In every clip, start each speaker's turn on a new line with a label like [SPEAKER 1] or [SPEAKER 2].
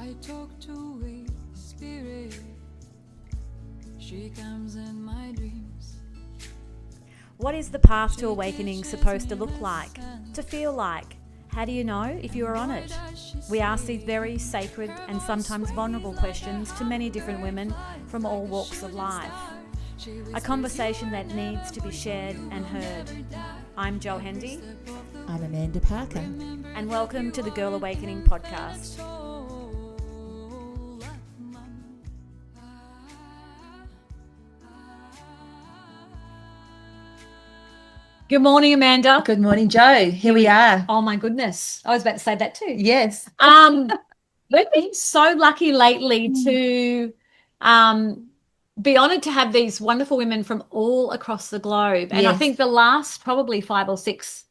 [SPEAKER 1] I talk to a spirit. She comes in my dreams.
[SPEAKER 2] What is the path to awakening supposed to look like? To feel like? How do you know if you are on it? We ask these very sacred and sometimes vulnerable questions to many different women from all walks of life. A conversation that needs to be shared and heard. I'm Jo Hendy.
[SPEAKER 3] I'm Amanda Parker.
[SPEAKER 2] And welcome to the Girl Awakening podcast. Good morning, Amanda.
[SPEAKER 3] Good morning, Jo. Here we are.
[SPEAKER 2] Oh my goodness. I was about to say that too.
[SPEAKER 3] Yes.
[SPEAKER 2] We've been so lucky lately to be honoured to have these wonderful women from all across the globe. And I think the last probably 5 or 6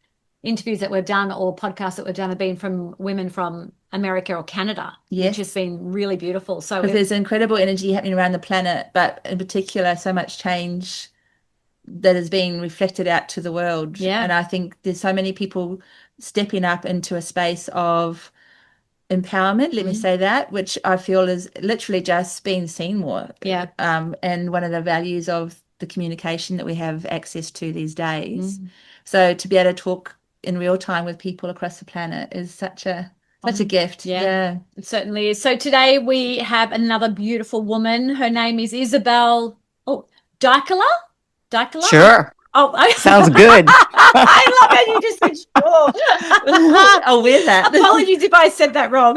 [SPEAKER 2] interviews that we've done or podcasts that we've done have been from women from America or Canada, which has been really beautiful. So
[SPEAKER 3] there's incredible energy happening around the planet, but in particular, so much change that is being reflected out to the world. And I think there's so many people stepping up into a space of empowerment, let me say that, which I feel is literally just being seen more. And one of the values of the communication that we have access to these days. So to be able to talk in real time with people across the planet is such a gift.
[SPEAKER 2] Yeah, it certainly is. So today we have another beautiful woman. Her name is Isabelle Daikeler.
[SPEAKER 4] Sure.
[SPEAKER 2] Oh,
[SPEAKER 4] sounds good.
[SPEAKER 2] I love how you just said sure.
[SPEAKER 3] I'll wear that.
[SPEAKER 2] Apologies if I said that wrong.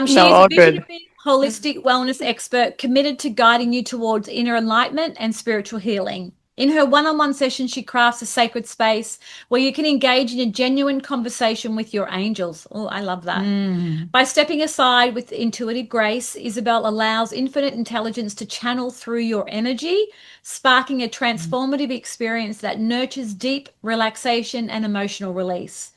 [SPEAKER 2] She is
[SPEAKER 4] all
[SPEAKER 2] a visionary,
[SPEAKER 4] good.
[SPEAKER 2] holistic wellness expert committed to guiding you towards inner enlightenment and spiritual healing. In her one-on-one session, she crafts a sacred space where you can engage in a genuine conversation with your angels. Oh, I love that. By stepping aside with intuitive grace, Isabelle allows infinite intelligence to channel through your energy, sparking a transformative experience that nurtures deep relaxation and emotional release.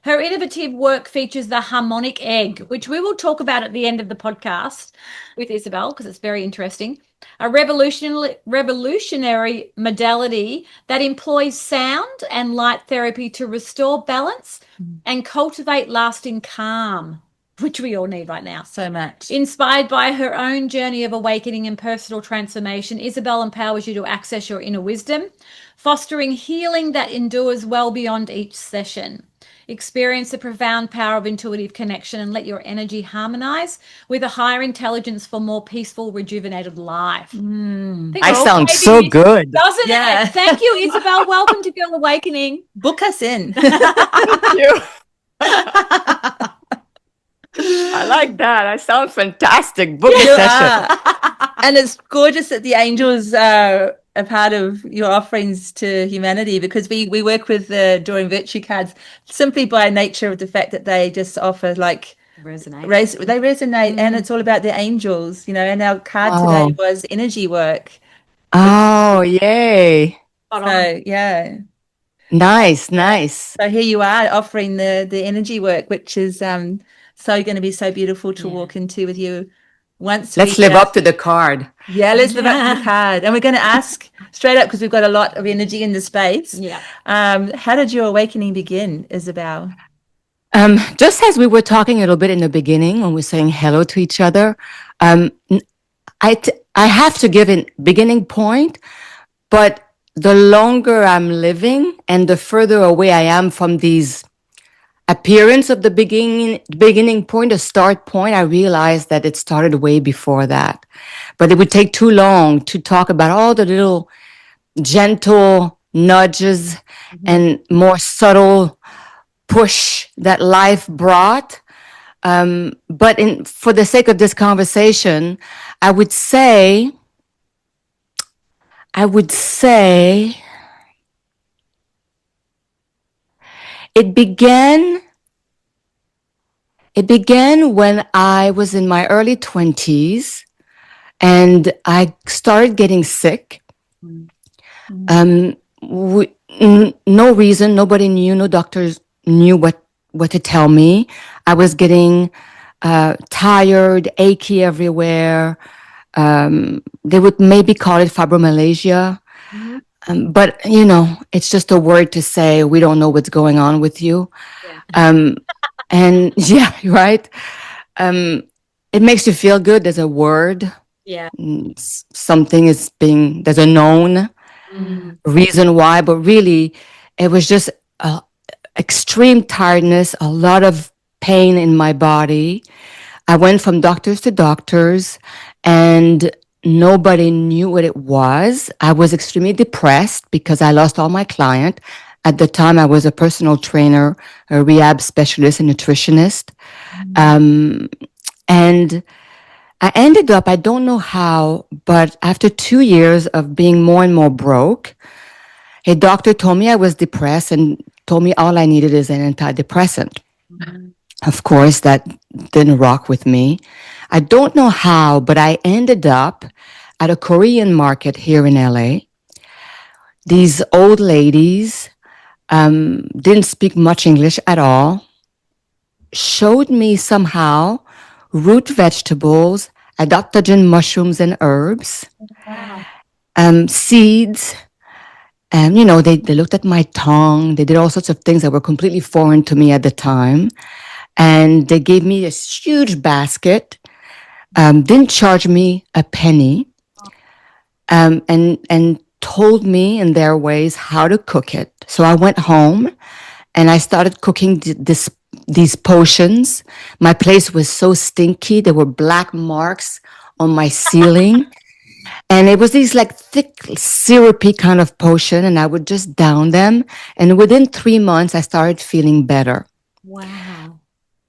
[SPEAKER 2] Her innovative work features the harmonic egg, which we will talk about at the end of the podcast with Isabelle because it's very interesting. A revolutionary modality that employs sound and light therapy to restore balance and cultivate lasting calm, which we all need right now.
[SPEAKER 3] So much.
[SPEAKER 2] Inspired by her own journey of awakening and personal transformation, Isabelle empowers you to access your inner wisdom, fostering healing that endures well beyond each session. Experience the profound power of intuitive connection and let your energy harmonize with a higher intelligence for more peaceful, rejuvenated life.
[SPEAKER 4] I sound so good.
[SPEAKER 2] Doesn't it? Thank you, Isabelle. Welcome to Girl Awakening.
[SPEAKER 3] Book us in.
[SPEAKER 4] Thank you. I like that. I sound fantastic. Book a session.
[SPEAKER 3] And it's gorgeous that the angels are a part of your offerings to humanity, because we work with the Drawing Virtue cards simply by nature of the fact that they just offer like they resonate, and it's all about the angels, and our card today was energy work.
[SPEAKER 4] Oh, yay.
[SPEAKER 3] So
[SPEAKER 4] Nice.
[SPEAKER 3] So here you are offering the energy work, which is so going to be so beautiful to walk into with you. Let's
[SPEAKER 4] live up to the card.
[SPEAKER 3] Yeah, let's live up to the card. And we're going to ask straight up, because we've got a lot of energy in the space. How did your awakening begin, Isabelle?
[SPEAKER 4] Just as we were talking a little bit in the beginning when we were saying hello to each other, I have to give a beginning point, but the longer I'm living and the further away I am from these appearance of the beginning point, the start point, I realized that it started way before that. But it would take too long to talk about all the little gentle nudges and more subtle push that life brought. But for the sake of this conversation, I would say it began when I was in my early 20s and I started getting sick. No reason, nobody knew, no doctors knew what to tell me. I was getting tired, achy everywhere. They would maybe call it fibromyalgia. But, it's just a word to say, we don't know what's going on with you. And right. it makes you feel good. There's a word.
[SPEAKER 2] Yeah.
[SPEAKER 4] Something is being, there's a known reason why, but really it was just extreme tiredness, a lot of pain in my body. I went from doctors to doctors and nobody knew what it was. I was extremely depressed because I lost all my client. At the time, I was a personal trainer, a rehab specialist, a nutritionist. And I ended up, I don't know how, but after 2 years of being more and more broke, a doctor told me I was depressed and told me all I needed is an antidepressant. Of course, that didn't rock with me. I don't know how, but I ended up at a Korean market here in LA. These old ladies didn't speak much English at all, showed me somehow root vegetables, adaptogen mushrooms and herbs, seeds. And, they looked at my tongue. They did all sorts of things that were completely foreign to me at the time. And they gave me this huge basket, didn't charge me a penny, and told me in their ways how to cook it. So I went home and I started cooking these potions. My place was so stinky. There were black marks on my ceiling. And it was these like thick, syrupy kind of potion, and I would just down them. And within 3 months, I started feeling better.
[SPEAKER 2] Wow.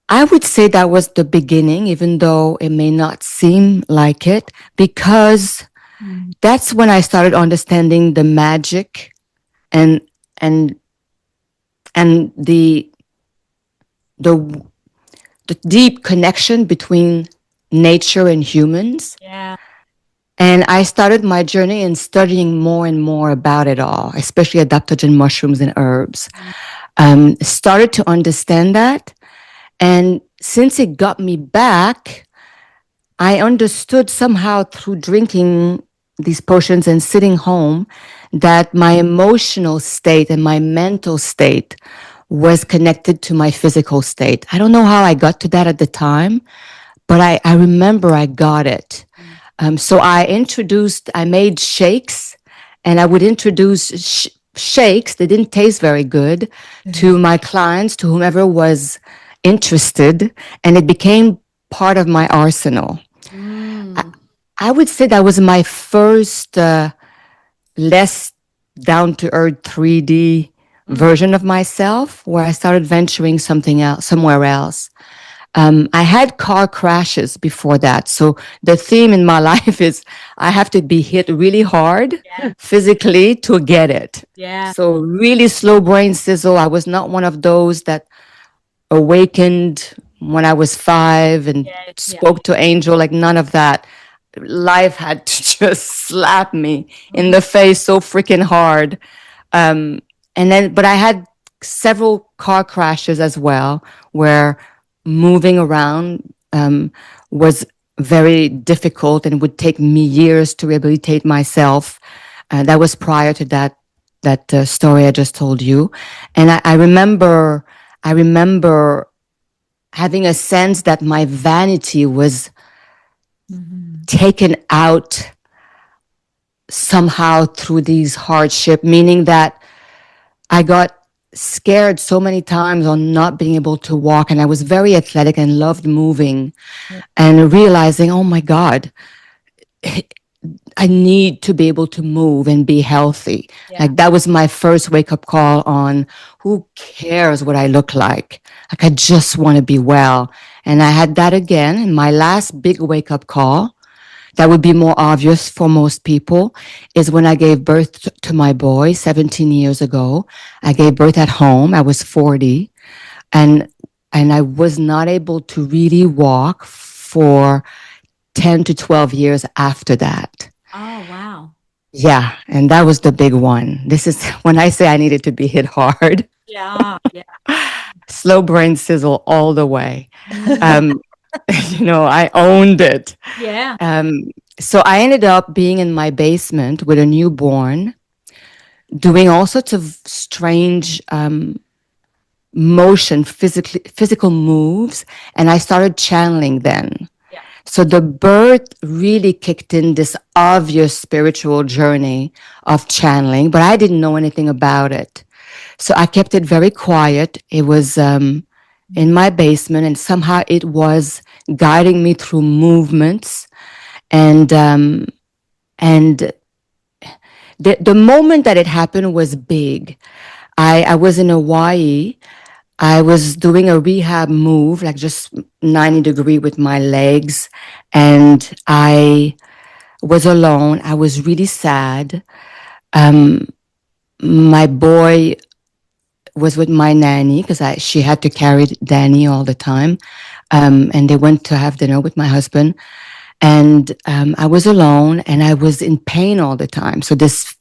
[SPEAKER 4] I would say that was the beginning, even though it may not seem like it, because that's when I started understanding the magic and the deep connection between nature and humans.
[SPEAKER 2] Yeah.
[SPEAKER 4] And I started my journey in studying more and more about it all, especially adaptogen mushrooms and herbs. Started to understand that. And since it got me back, I understood somehow through drinking these potions and sitting home that my emotional state and my mental state was connected to my physical state. I don't know how I got to that at the time, but I remember I got it. So I made shakes, and I would introduce shakes that didn't taste very good to my clients, to whomever was interested, and it became part of my arsenal. I would say that was my first less down-to-earth 3D version of myself, where I started venturing somewhere else. I had car crashes before that. So the theme in my life is I have to be hit really hard physically to get it.
[SPEAKER 2] Yeah.
[SPEAKER 4] So really slow brain sizzle. I was not one of those that awakened when I was 5 and spoke to angel, like none of that. Life had to just slap me in the face so freaking hard. But I had several car crashes as well, where moving around was very difficult and would take me years to rehabilitate myself. That was prior to that story I just told you. And I remember having a sense that my vanity was taken out somehow through these hardship, meaning that I got scared so many times on not being able to walk, and I was very athletic and loved moving, and realizing, oh my God, I need to be able to move and be healthy. Like that was my first wake-up call on who cares what I look like. Like I just want to be well. And I had that again in my last big wake-up call. That would be more obvious for most people is when I gave birth to my boy 17 years ago. I gave birth at home. I was 40 and I was not able to really walk for 10 to 12 years after that.
[SPEAKER 2] Oh, wow.
[SPEAKER 4] Yeah. And that was the big one. This is when I say I needed to be hit hard.
[SPEAKER 2] Yeah.
[SPEAKER 4] Slow brain sizzle all the way. I owned it.
[SPEAKER 2] Yeah.
[SPEAKER 4] So I ended up being in my basement with a newborn, doing all sorts of strange physical moves, and I started channeling then. So the birth really kicked in this obvious spiritual journey of channeling, but I didn't know anything about it. So I kept it very quiet. It was in my basement, and somehow it was guiding me through movements. And the moment that it happened was big. I was in Hawaii. I was doing a rehab move, like just 90-degree with my legs, and I was alone. I was really sad. My boy was with my nanny because she had to carry Danny all the time. And they went to have dinner with my husband. And I was alone and I was in pain all the time. So this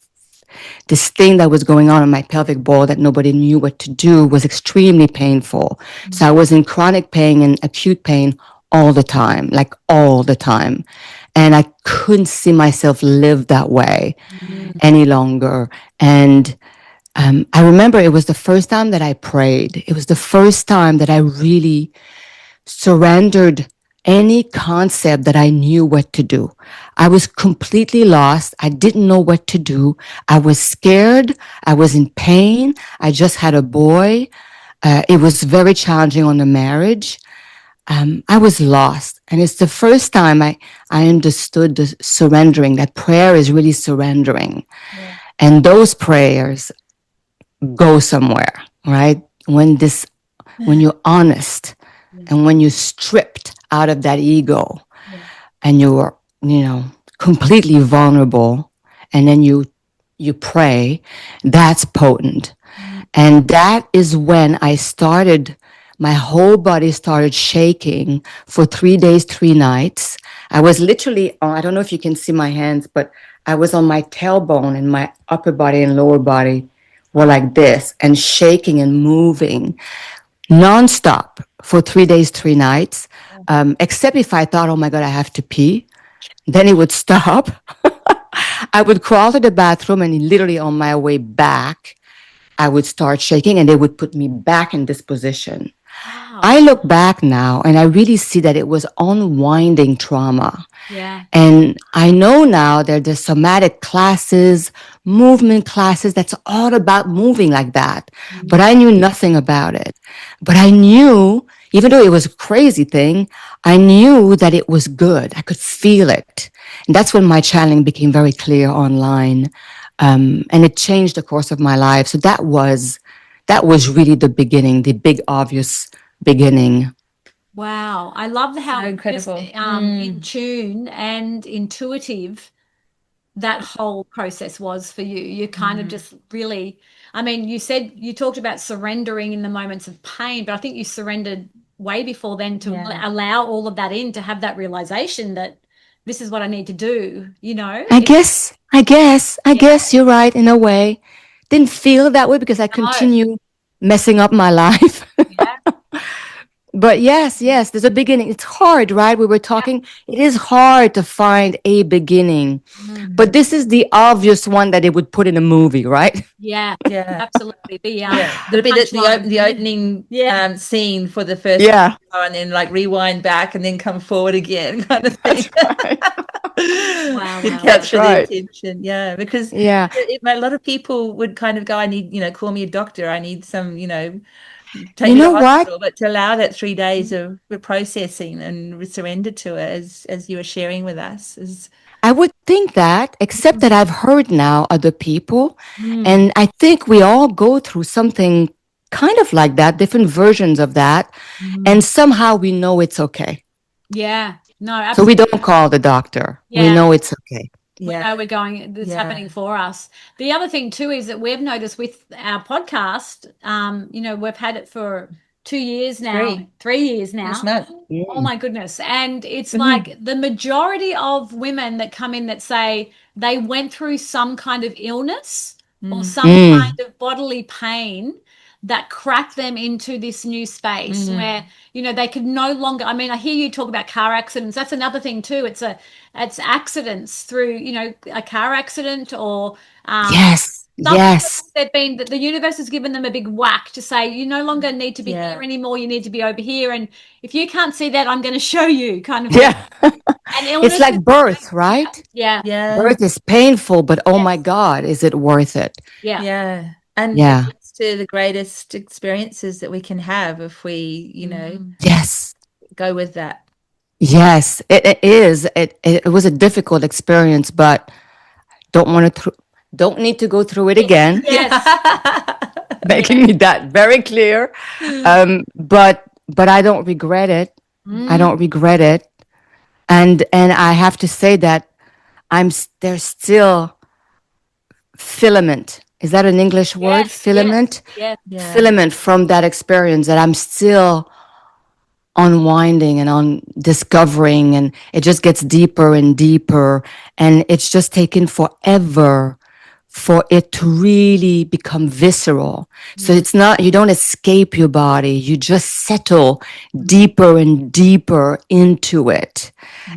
[SPEAKER 4] thing that was going on in my pelvic bowl that nobody knew what to do was extremely painful. Mm-hmm. So I was in chronic pain and acute pain all the time, like all the time. And I couldn't see myself live that way any longer. And I remember it was the first time that I prayed. It was the first time that I really surrendered any concept that I knew what to do. I was completely lost. I didn't know what to do. I was scared. I was in pain. I just had a boy. It was very challenging on the marriage. I was lost. And it's the first time I understood the surrendering, that prayer is really surrendering. Yeah. And those prayers go somewhere, right? When you're honest and when you're stripped out of that ego and you're, completely vulnerable, and then you pray, that's potent. And that is when my whole body started shaking for 3 days, 3 nights. I was literally, I don't know if you can see my hands, but I was on my tailbone and my upper body and lower body were like this and shaking and moving nonstop for 3 days, 3 nights. Except if I thought, oh my God, I have to pee, then it would stop. I would crawl to the bathroom and literally on my way back, I would start shaking and they would put me back in this position. Wow. I look back now and I really see that it was unwinding trauma. Yeah. And I know now that there's somatic classes, movement classes, that's all about moving like that. Mm-hmm. But I knew nothing about it. But I knew, even though it was a crazy thing, I knew that it was good. I could feel it. And that's when my channeling became very clear online. And it changed the course of my life. So that was really the beginning, the big obvious beginning.
[SPEAKER 2] Wow. I love how
[SPEAKER 3] so incredible.
[SPEAKER 2] Just, in tune and intuitive that whole process was for you. You kind of just really, you talked about surrendering in the moments of pain, but I think you surrendered way before then to allow all of that in, to have that realization that this is what I need to do, I guess you're right in a way. Didn't feel that way because I continue messing up my life. Yeah. But yes, there's a beginning. It's hard, right? We were talking, it is hard to find a beginning. Mm-hmm. But this is the obvious one that they would put in a movie, right? Yeah, absolutely.
[SPEAKER 3] The opening scene for the first one, and then like rewind back and then come forward again kind of thing.
[SPEAKER 2] Wow.
[SPEAKER 3] To capture the attention. Yeah, because a lot of people would kind of go, I need, call me a doctor. I need some, take me to the hospital, but to allow that 3 days of processing and surrender to it, as you were sharing with us, is.
[SPEAKER 4] I would think that, except that I've heard now other people, and I think we all go through something kind of like that, different versions of that, and somehow we know it's okay.
[SPEAKER 2] Yeah, no, absolutely.
[SPEAKER 4] So we don't call the doctor. Yeah. We know it's okay.
[SPEAKER 2] We know it's happening for us. The other thing too is that we've noticed with our podcast, we've had it for 2 years now, 3 years now. Oh my goodness. And it's like the majority of women that come in that say they went through some kind of illness or some kind of bodily pain that cracked them into this new space where, they could no longer, I hear you talk about car accidents. That's another thing too. It's accidents through, a car accident or,
[SPEAKER 4] Yes.
[SPEAKER 2] They've been that the universe has given them a big whack to say you no longer need to be here anymore. You need to be over here, and if you can't see that, I'm going to show you, kind of.
[SPEAKER 4] Yeah.
[SPEAKER 2] And
[SPEAKER 4] It's like birth, right?
[SPEAKER 2] Yeah.
[SPEAKER 4] Birth is painful, but oh my God, is it worth it?
[SPEAKER 3] Yeah. And
[SPEAKER 4] Yeah.
[SPEAKER 3] it leads to the greatest experiences that we can have if we, you know,
[SPEAKER 4] Yes.
[SPEAKER 3] go with that.
[SPEAKER 4] Yes, it is. It was a difficult experience, but don't need to go through it again.
[SPEAKER 2] Yes.
[SPEAKER 4] Making me that very clear. But I don't regret it. I don't regret it. And I have to say that there's still filament. Is that an English word? Filament?
[SPEAKER 2] Yes.
[SPEAKER 4] Filament from that experience that I'm still unwinding and on discovering, and it just gets deeper and deeper, and it's just taken forever for it to really become visceral. So it's not, you don't escape your body, you just settle deeper and deeper into it.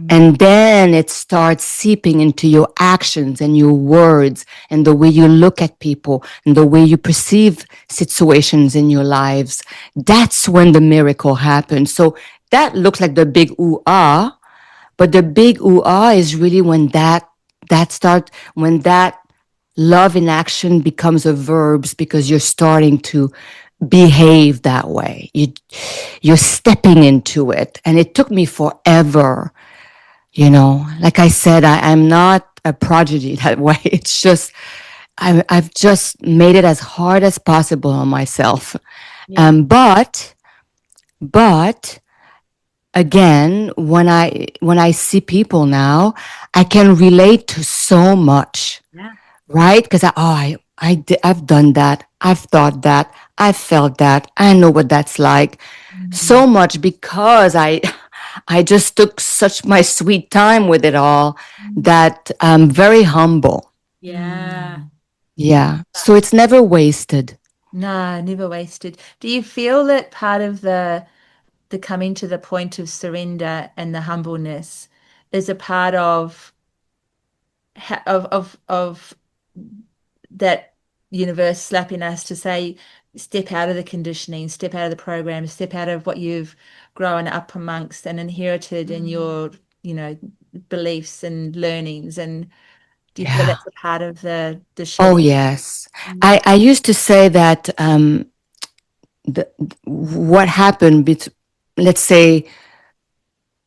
[SPEAKER 4] And then it starts seeping into your actions and your words and the way you look at people and the way you perceive situations in your lives. That's when the miracle happens. So that looks like the big ooh-ah, but the big ooh-ah is really when when that love in action becomes a verb, because you're starting to behave that way. You're stepping into it. And it took me forever. You know, like I said, I'm not a prodigy that way. It's just, I've just made it as hard as possible on myself. But again, when I see people now, I can relate to so much. Right? Because I've done that. I've thought that. I've felt that. I know what that's like. So much because I just took such my sweet time with it all that I'm very humble.
[SPEAKER 2] Yeah.
[SPEAKER 4] Yeah. So it's never wasted.
[SPEAKER 3] No, never wasted. Do you feel that part of the coming to the point of surrender and the humbleness is a part of that universe slapping us to say, step out of the conditioning, step out of the program, step out of what you've grown up amongst and inherited in your, you know, beliefs and learnings? And do you feel that's a part of the shift?
[SPEAKER 4] Oh, yes. I used to say that what happened, let's say,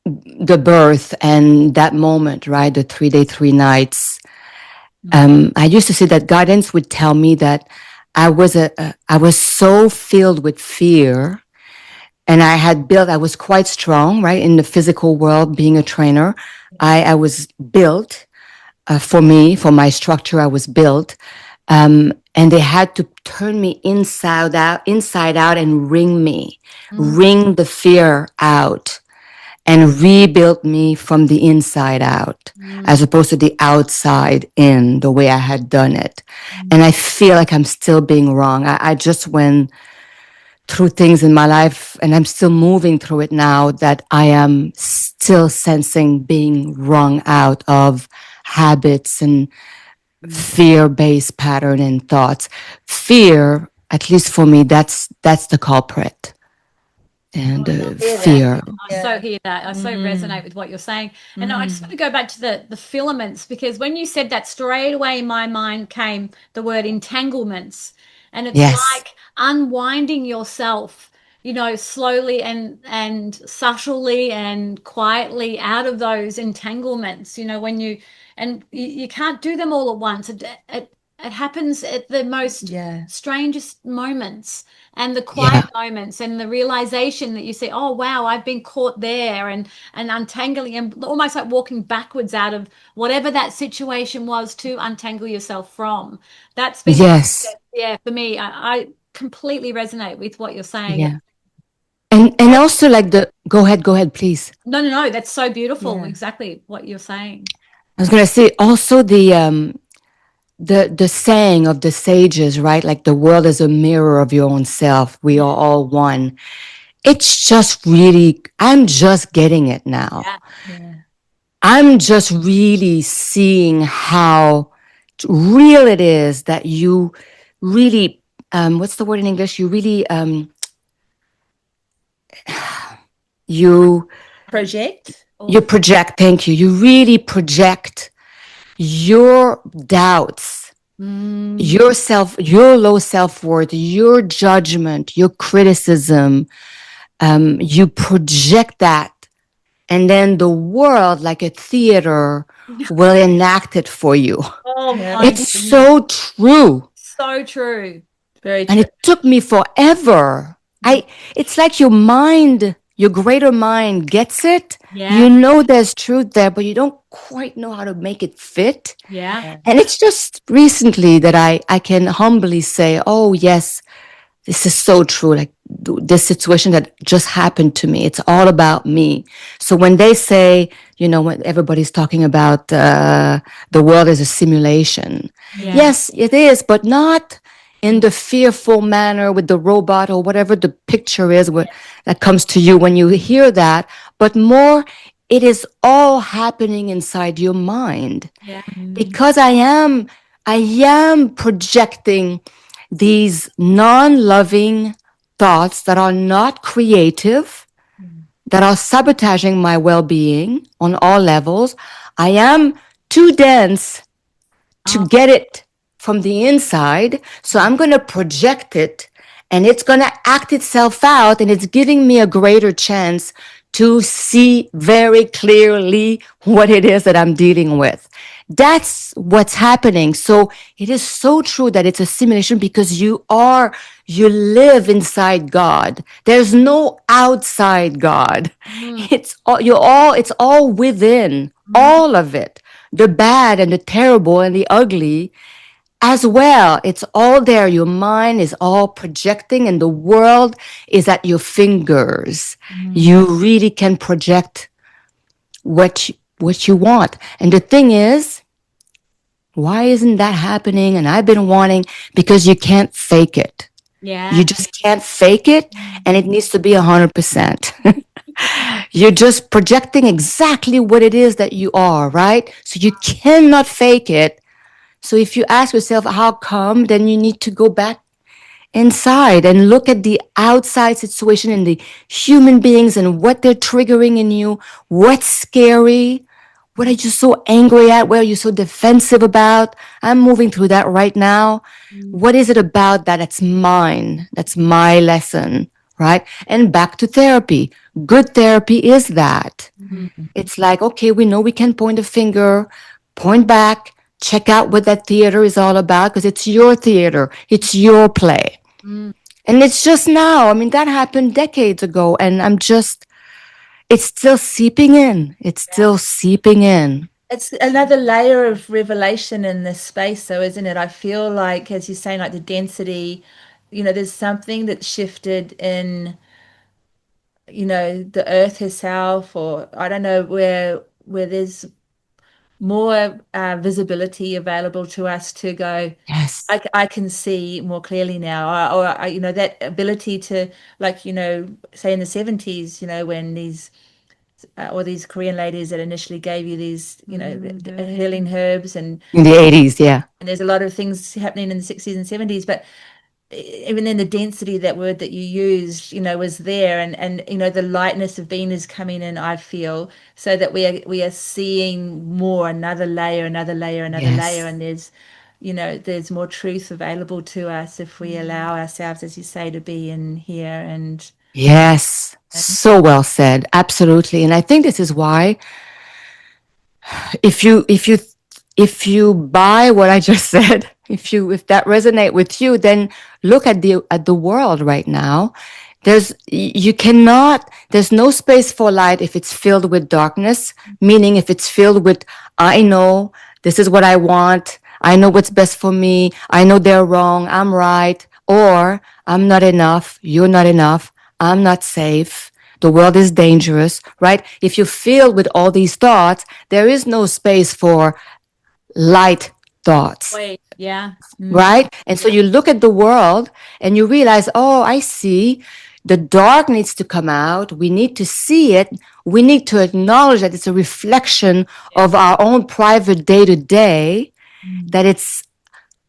[SPEAKER 4] the birth and that moment, right? The 3 day, 3 nights. I used to say that guidance would tell me that I was so filled with fear, and I was quite strong, right? In the physical world, being a trainer, I was built for my structure. I was built, and they had to turn me inside out and wring the fear out, and rebuilt me from the inside out, as opposed to the outside in, the way I had done it. And I feel like I'm still being wrong. I just went through things in my life, and I'm still moving through it now, that I am still sensing being wrung out of habits and fear-based pattern and thoughts. Fear, at least for me, that's the culprit. And fear.
[SPEAKER 2] I so hear that. I so resonate with what you're saying. And I just want to go back to the filaments, because when you said that, straight away in my mind came the word entanglements. And it's like unwinding yourself, you know, slowly and subtly and quietly out of those entanglements, you know, when you can't do them all at once. It happens at the most strangest moments and the quiet moments, and the realization that you say, oh, wow, I've been caught there, and untangling, and almost like walking backwards out of whatever that situation was to untangle yourself from. That's been, for me, I completely resonate with what you're saying.
[SPEAKER 4] Yeah. And also like go ahead, please.
[SPEAKER 2] No, that's so beautiful. Exactly what you're saying.
[SPEAKER 4] I was going to say also the saying of the sages, right? Like the world is a mirror of your own self. We are all one. It's just really, I'm just getting it now. I'm just really seeing how real it is that you really, what's the word in English? You really, you
[SPEAKER 3] project.
[SPEAKER 4] thank you. You really project your doubts, your low self-worth, your judgment, your criticism. You project that, and then the world, like a theater, will enact it for you.
[SPEAKER 2] Oh,
[SPEAKER 3] Yeah.
[SPEAKER 4] It's so true.
[SPEAKER 2] so true.
[SPEAKER 3] Very true.
[SPEAKER 4] And it took me forever. It's like your mind, your greater mind gets it.
[SPEAKER 2] Yeah.
[SPEAKER 4] You know there's truth there, but you don't quite know how to make it fit.
[SPEAKER 2] Yeah.
[SPEAKER 4] And it's just recently that I can humbly say, oh, yes, this is so true. Like this situation that just happened to me, it's all about me. So when they say, when everybody's talking about the world is a simulation, yes, it is, but not in the fearful manner with the robot or whatever the picture is that comes to you when you hear that, but more, it is all happening inside your mind.
[SPEAKER 2] Yeah.
[SPEAKER 4] Because I am projecting these non-loving thoughts that are not creative, that are sabotaging my well-being on all levels. I am too dense to get it from the inside. So I'm going to project it, and it's going to act itself out, and it's giving me a greater chance to see very clearly what it is that I'm dealing with. That's what's happening. So it is so true that it's a simulation, because you live inside God. There's no outside God. It's all within, all of it. The bad and the terrible and the ugly as well. It's all there. Your mind is all projecting, and the world is at your fingers. You really can project what you want. And the thing is, why isn't that happening? And I've been wanting, because you can't fake it.
[SPEAKER 2] Yeah.
[SPEAKER 4] You just can't fake it, and it needs to be 100%. You're just projecting exactly what it is that you are, right? So you cannot fake it. So if you ask yourself, how come, then you need to go back inside and look at the outside situation and the human beings and what they're triggering in you, what's scary, what are you so angry at, what are you so defensive about. I'm moving through that right now. What is it about that? That's mine. That's my lesson, right? And back to therapy. Good therapy is that. It's like, okay, we know we can point a finger, point back, check out what that theater is all about, because it's your theater. It's your play. And it's just now. I mean, that happened decades ago, and it's still seeping in. It's still seeping in.
[SPEAKER 3] It's another layer of revelation in this space, though, isn't it? I feel like, as you're saying, like the density, there's something that shifted in, the earth herself, or I don't know, where there's more visibility available to us to go,
[SPEAKER 4] Yes.
[SPEAKER 3] I can see more clearly now, or that ability to, like, say in the 70s, when these or these Korean ladies that initially gave you these, healing herbs, and
[SPEAKER 4] in the 80s, yeah.
[SPEAKER 3] And there's a lot of things happening in the 60s and 70s, but even then the density, that word that you used, was there, and the lightness of being is coming in, I feel, so that we are seeing more, another layer, another layer, another
[SPEAKER 4] Yes.
[SPEAKER 3] layer, and there's more truth available to us if we allow ourselves, as you say, to be in here. And
[SPEAKER 4] yes, so well said. Absolutely. And I think this is why, if you buy what I just said, if that resonate with you, then look at the world right now. There's no space for light if it's filled with darkness, meaning if it's filled with, I know this is what I want, I know what's best for me, I know they're wrong, I'm right, or I'm not enough, you're not enough, I'm not safe, the world is dangerous, right? If you're filled with all these thoughts, there is no space for light thoughts.
[SPEAKER 2] Yeah.
[SPEAKER 4] Right? And so you look at the world and you realize, oh, I see. The dark needs to come out. We need to see it. We need to acknowledge that it's a reflection of our own private day-to-day. that it's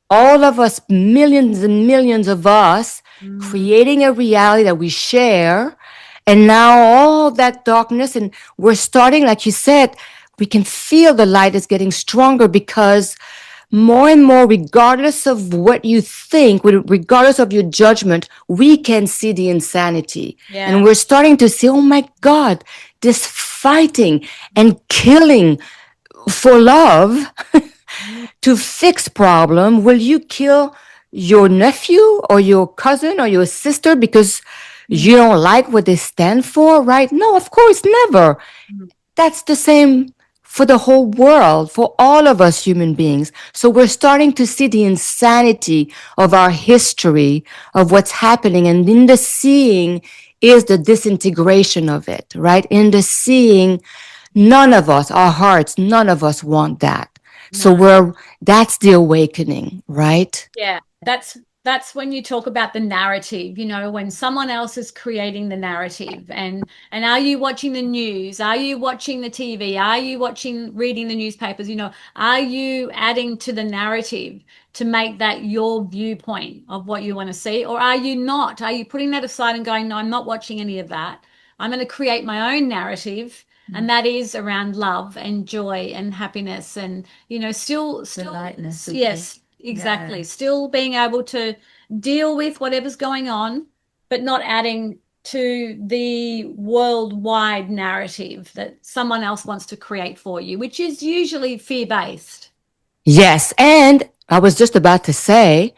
[SPEAKER 4] all of us, millions and millions of us, creating a reality that we share. And now all that darkness, and we're starting, like you said, we can feel the light is getting stronger because more and more, regardless of what you think, regardless of your judgment, we can see the insanity.
[SPEAKER 2] Yeah.
[SPEAKER 4] And we're starting to see, oh my God, this fighting and killing for love to fix problem. Will you kill your nephew or your cousin or your sister because you don't like what they stand for, right? No, of course, never. That's the same for the whole world, for all of us human beings. So we're starting to see the insanity of our history, of what's happening. And in the seeing is the disintegration of it, right? In the seeing, none of us, our hearts, none of us want that. So that's the awakening, right?
[SPEAKER 2] Yeah, that's when you talk about the narrative, when someone else is creating the narrative. And are you watching the news? Are you watching the TV? Are you reading the newspapers? Are you adding to the narrative to make that your viewpoint of what you want to see? Or are you not? Are you putting that aside and going, no, I'm not watching any of that. I'm going to create my own narrative. And that is around love and joy and happiness and, still
[SPEAKER 3] lightness.
[SPEAKER 2] Yes, exactly. Yeah. Still being able to deal with whatever's going on, but not adding to the worldwide narrative that someone else wants to create for you, which is usually fear-based.
[SPEAKER 4] Yes. And I was just about to say,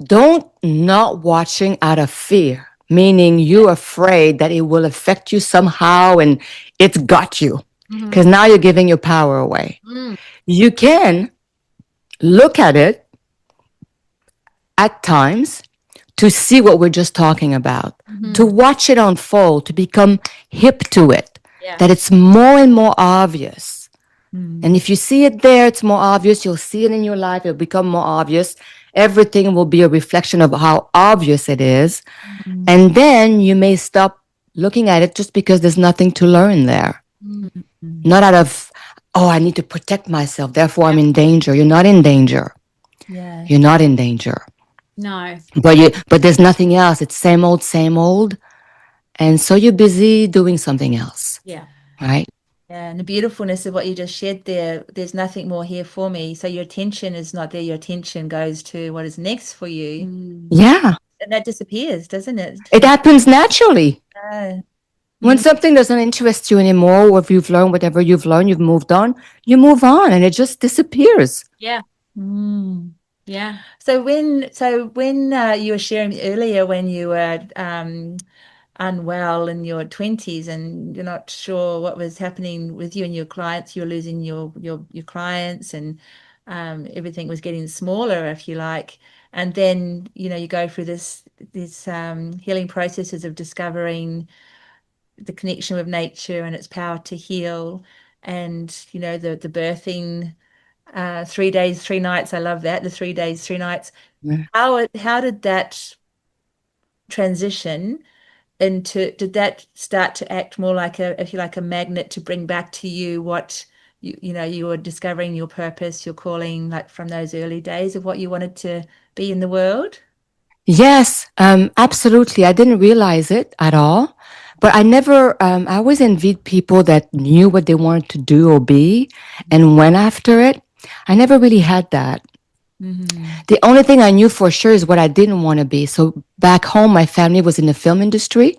[SPEAKER 4] don't not watching out of fear, meaning you're afraid that it will affect you somehow and it's got you. Because now you're giving your power away. You can look at it at times to see what we're just talking about, to watch it unfold, to become hip to it, that it's more and more obvious. And if you see it there, it's more obvious. You'll see it in your life. It'll become more obvious. Everything will be a reflection of how obvious it is. And then you may stop looking at it just because there's nothing to learn there. Not out of, I need to protect myself, therefore I'm in danger. You're not in danger.
[SPEAKER 3] Yeah.
[SPEAKER 4] You're not in danger.
[SPEAKER 2] No.
[SPEAKER 4] But there's nothing else. It's same old. And so you're busy doing something else.
[SPEAKER 2] Yeah.
[SPEAKER 4] Right?
[SPEAKER 3] Yeah, and the beautifulness of what you just shared there, there's nothing more here for me. So your attention is not there. Your attention goes to what is next for you.
[SPEAKER 4] Yeah.
[SPEAKER 3] And that disappears, doesn't it?
[SPEAKER 4] It happens naturally. When something doesn't interest you anymore, or if you've learned whatever you've learned, you've moved on, you move on and it just disappears.
[SPEAKER 2] Yeah. Yeah.
[SPEAKER 3] So when you were sharing earlier when you were unwell in your 20s and you're not sure what was happening with you and your clients, you're losing your clients and everything was getting smaller, if you like. And then, you go through this healing processes of discovering the connection with nature and its power to heal and, the birthing 3 days, 3 nights. I love that. The 3 days, 3 nights. How did that transition did that start to act more like a magnet to bring back to you what you were discovering your purpose, your calling, like from those early days of what you wanted to be in the world?
[SPEAKER 4] Yes, absolutely. I didn't realize it at all, but I always envied people that knew what they wanted to do or be and went after it. I never really had that. The only thing I knew for sure is what I didn't want to be. So back home, my family was in the film industry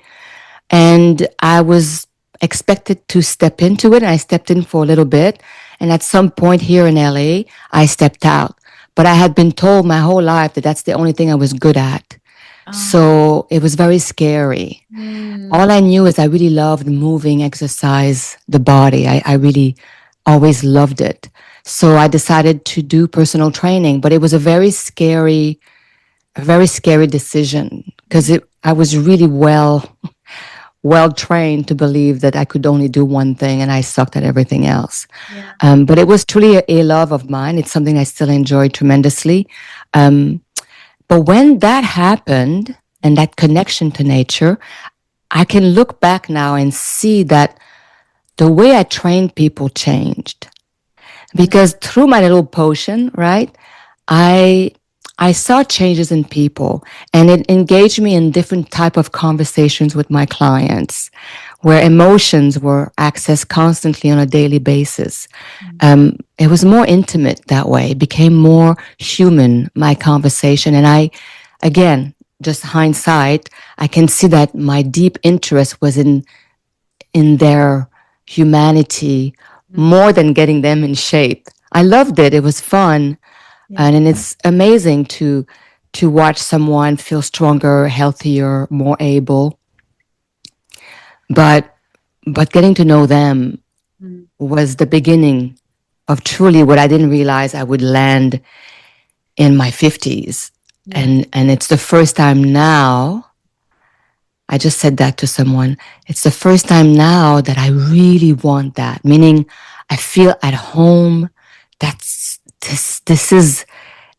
[SPEAKER 4] and I was expected to step into it. And I stepped in for a little bit. And at some point here in LA, I stepped out. But I had been told my whole life that that's the only thing I was good at. So it was very scary. All I knew is I really loved moving, exercise, the body. I really always loved it. So I decided to do personal training, but it was a very scary decision because I was really well trained to believe that I could only do one thing and I sucked at everything else. Yeah. But it was truly a love of mine. It's something I still enjoy tremendously. But when that happened and that connection to nature, I can look back now and see that the way I trained people changed. because through my little potion, right, I I saw changes in people, and it engaged me in different type of conversations with my clients, where emotions were accessed constantly on a daily basis. It was more intimate that way. It became more human, my conversation, and again, just hindsight, I can see that my deep interest was in their humanity more than getting them in shape. I loved it. It was fun. And it's amazing to watch someone feel stronger, healthier, more able. But getting to know them was the beginning of truly what I didn't realize I would land in my 50s. And it's the first time now, I just said that to someone. It's the first time now that I really want that, meaning I feel at home. That's this is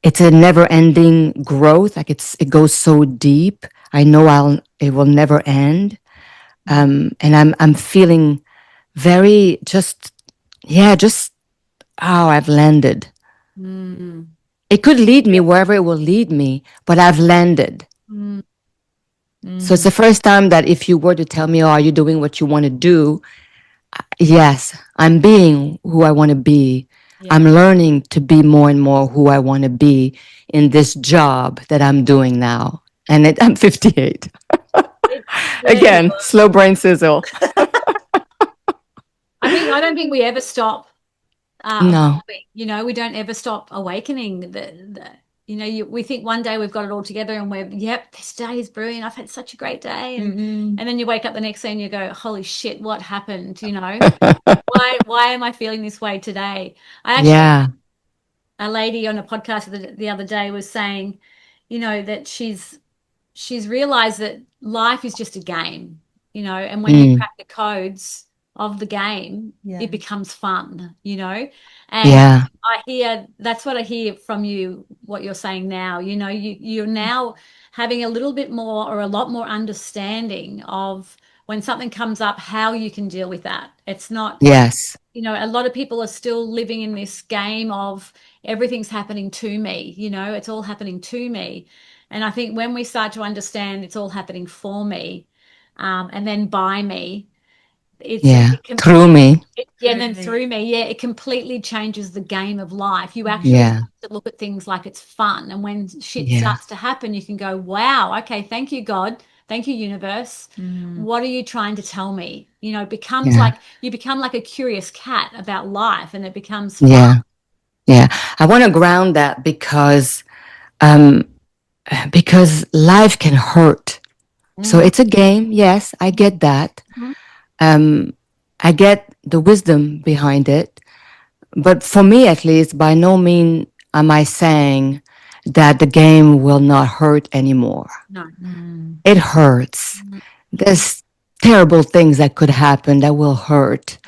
[SPEAKER 4] it's a never ending growth. Like it goes so deep. I know it will never end. And I'm feeling very just how I've landed. It could lead me wherever it will lead me, but I've landed. So it's the first time that if you were to tell me, oh, are you doing what you want to do? Yes, I'm being who I want to be. I'm learning to be more and more who I want to be in this job that I'm doing now. And I'm 58. Again, slow brain sizzle.
[SPEAKER 2] I don't think we ever stop.
[SPEAKER 4] No.
[SPEAKER 2] We don't ever stop awakening. We think one day we've got it all together and this day is brilliant. I've had such a great day. And then you wake up the next day and you go, holy shit, what happened? Why am I feeling this way today? A lady on a podcast the other day was saying, that she's realized that life is just a game, and when you crack the codes of the game, it becomes fun, and I hear that's what I hear from you, what you're saying now. You're now having a little bit more or a lot more understanding of when something comes up, how you can deal with that. It's not a lot of people are still living in this game of everything's happening to me, it's all happening to me. And I think when we start to understand it's all happening for me, and then by me,
[SPEAKER 4] through me.
[SPEAKER 2] And then through me, it completely changes the game of life. You actually have to look at things like it's fun. And when shit starts to happen, you can go, wow, okay, thank you, God. Thank you, universe. What are you trying to tell me? It becomes like you become like a curious cat about life, and it becomes fun.
[SPEAKER 4] Yeah. I want to ground that because life can hurt. So it's a game. Yes, I get that. I get the wisdom behind it. But for me, at least, by no means am I saying that the game will not hurt anymore.
[SPEAKER 2] No.
[SPEAKER 4] It hurts. There's terrible things that could happen that will hurt.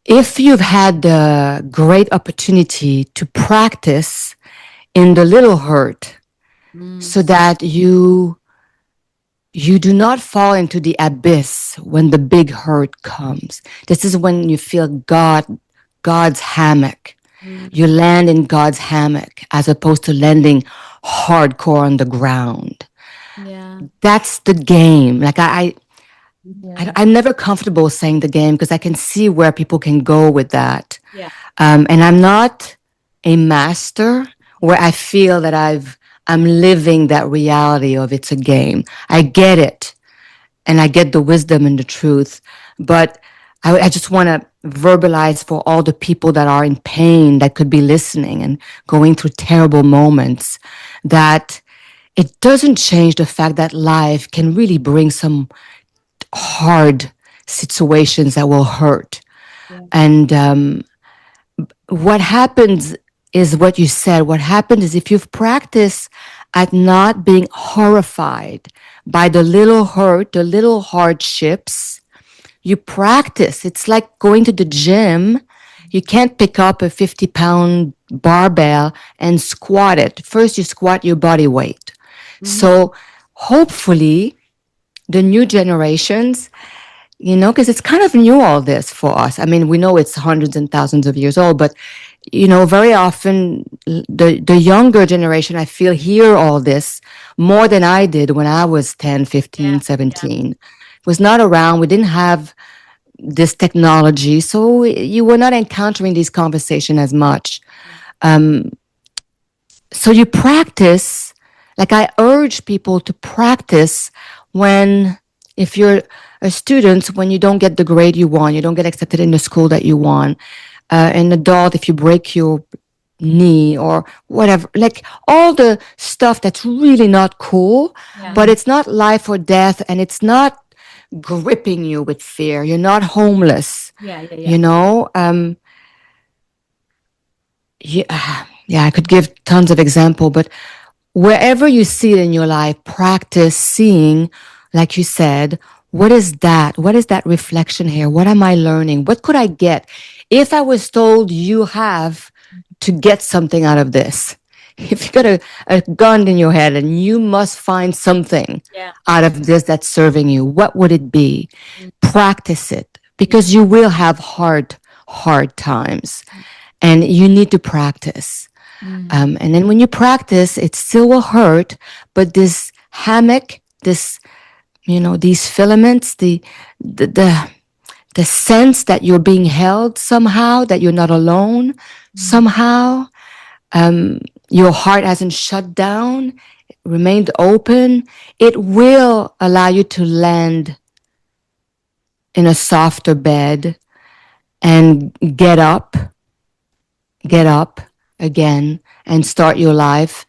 [SPEAKER 4] If you've had the great opportunity to practice in the little hurt so that you do not fall into the abyss when the big hurt comes. This is when you feel God's hammock. You land in God's hammock as opposed to landing hardcore on the ground. That's the game. Like I'm never comfortable saying the game because I can see where people can go with that. And I'm not a master where I feel that I'm living that reality of it's a game. I get it. And I get the wisdom and the truth. But I just want to verbalize for all the people that are in pain, that could be listening and going through terrible moments, that it doesn't change the fact that life can really bring some hard situations that will hurt. And what happens is what you said. What happens is if you've practiced at not being horrified by the little hurt, the little hardships, you practice. It's like going to the gym. You can't pick up a 50-pound barbell and squat it. First, you squat your body weight. So hopefully the new generations, because it's kind of new, all this for us. I mean, we know it's hundreds and thousands of years old, but very often the younger generation, I feel, hear all this more than I did when I was 10, 15, 17. It was not around. We didn't have this technology, so you were not encountering these conversations as much. So you practice, like I urge people to practice if you're a student, when you don't get the grade you want, you don't get accepted in the school that you want, an adult, if you break your knee or whatever, like all the stuff that's really not cool, but it's not life or death, and it's not gripping you with fear. You're not homeless. Yeah, I could give tons of example, but wherever you see it in your life, practice seeing, like you said, what is that? What is that reflection here? What am I learning? What could I get? If I was told you have to get something out of this, if you got a gun in your head and you must find something out of this that's serving you, what would it be? Practice it, because you will have hard times, and you need to practice. And then when you practice, it still will hurt, but this hammock, these filaments, the sense that you're being held somehow, that you're not alone somehow, your heart hasn't shut down, it remained open, it will allow you to land in a softer bed and get up again and start your life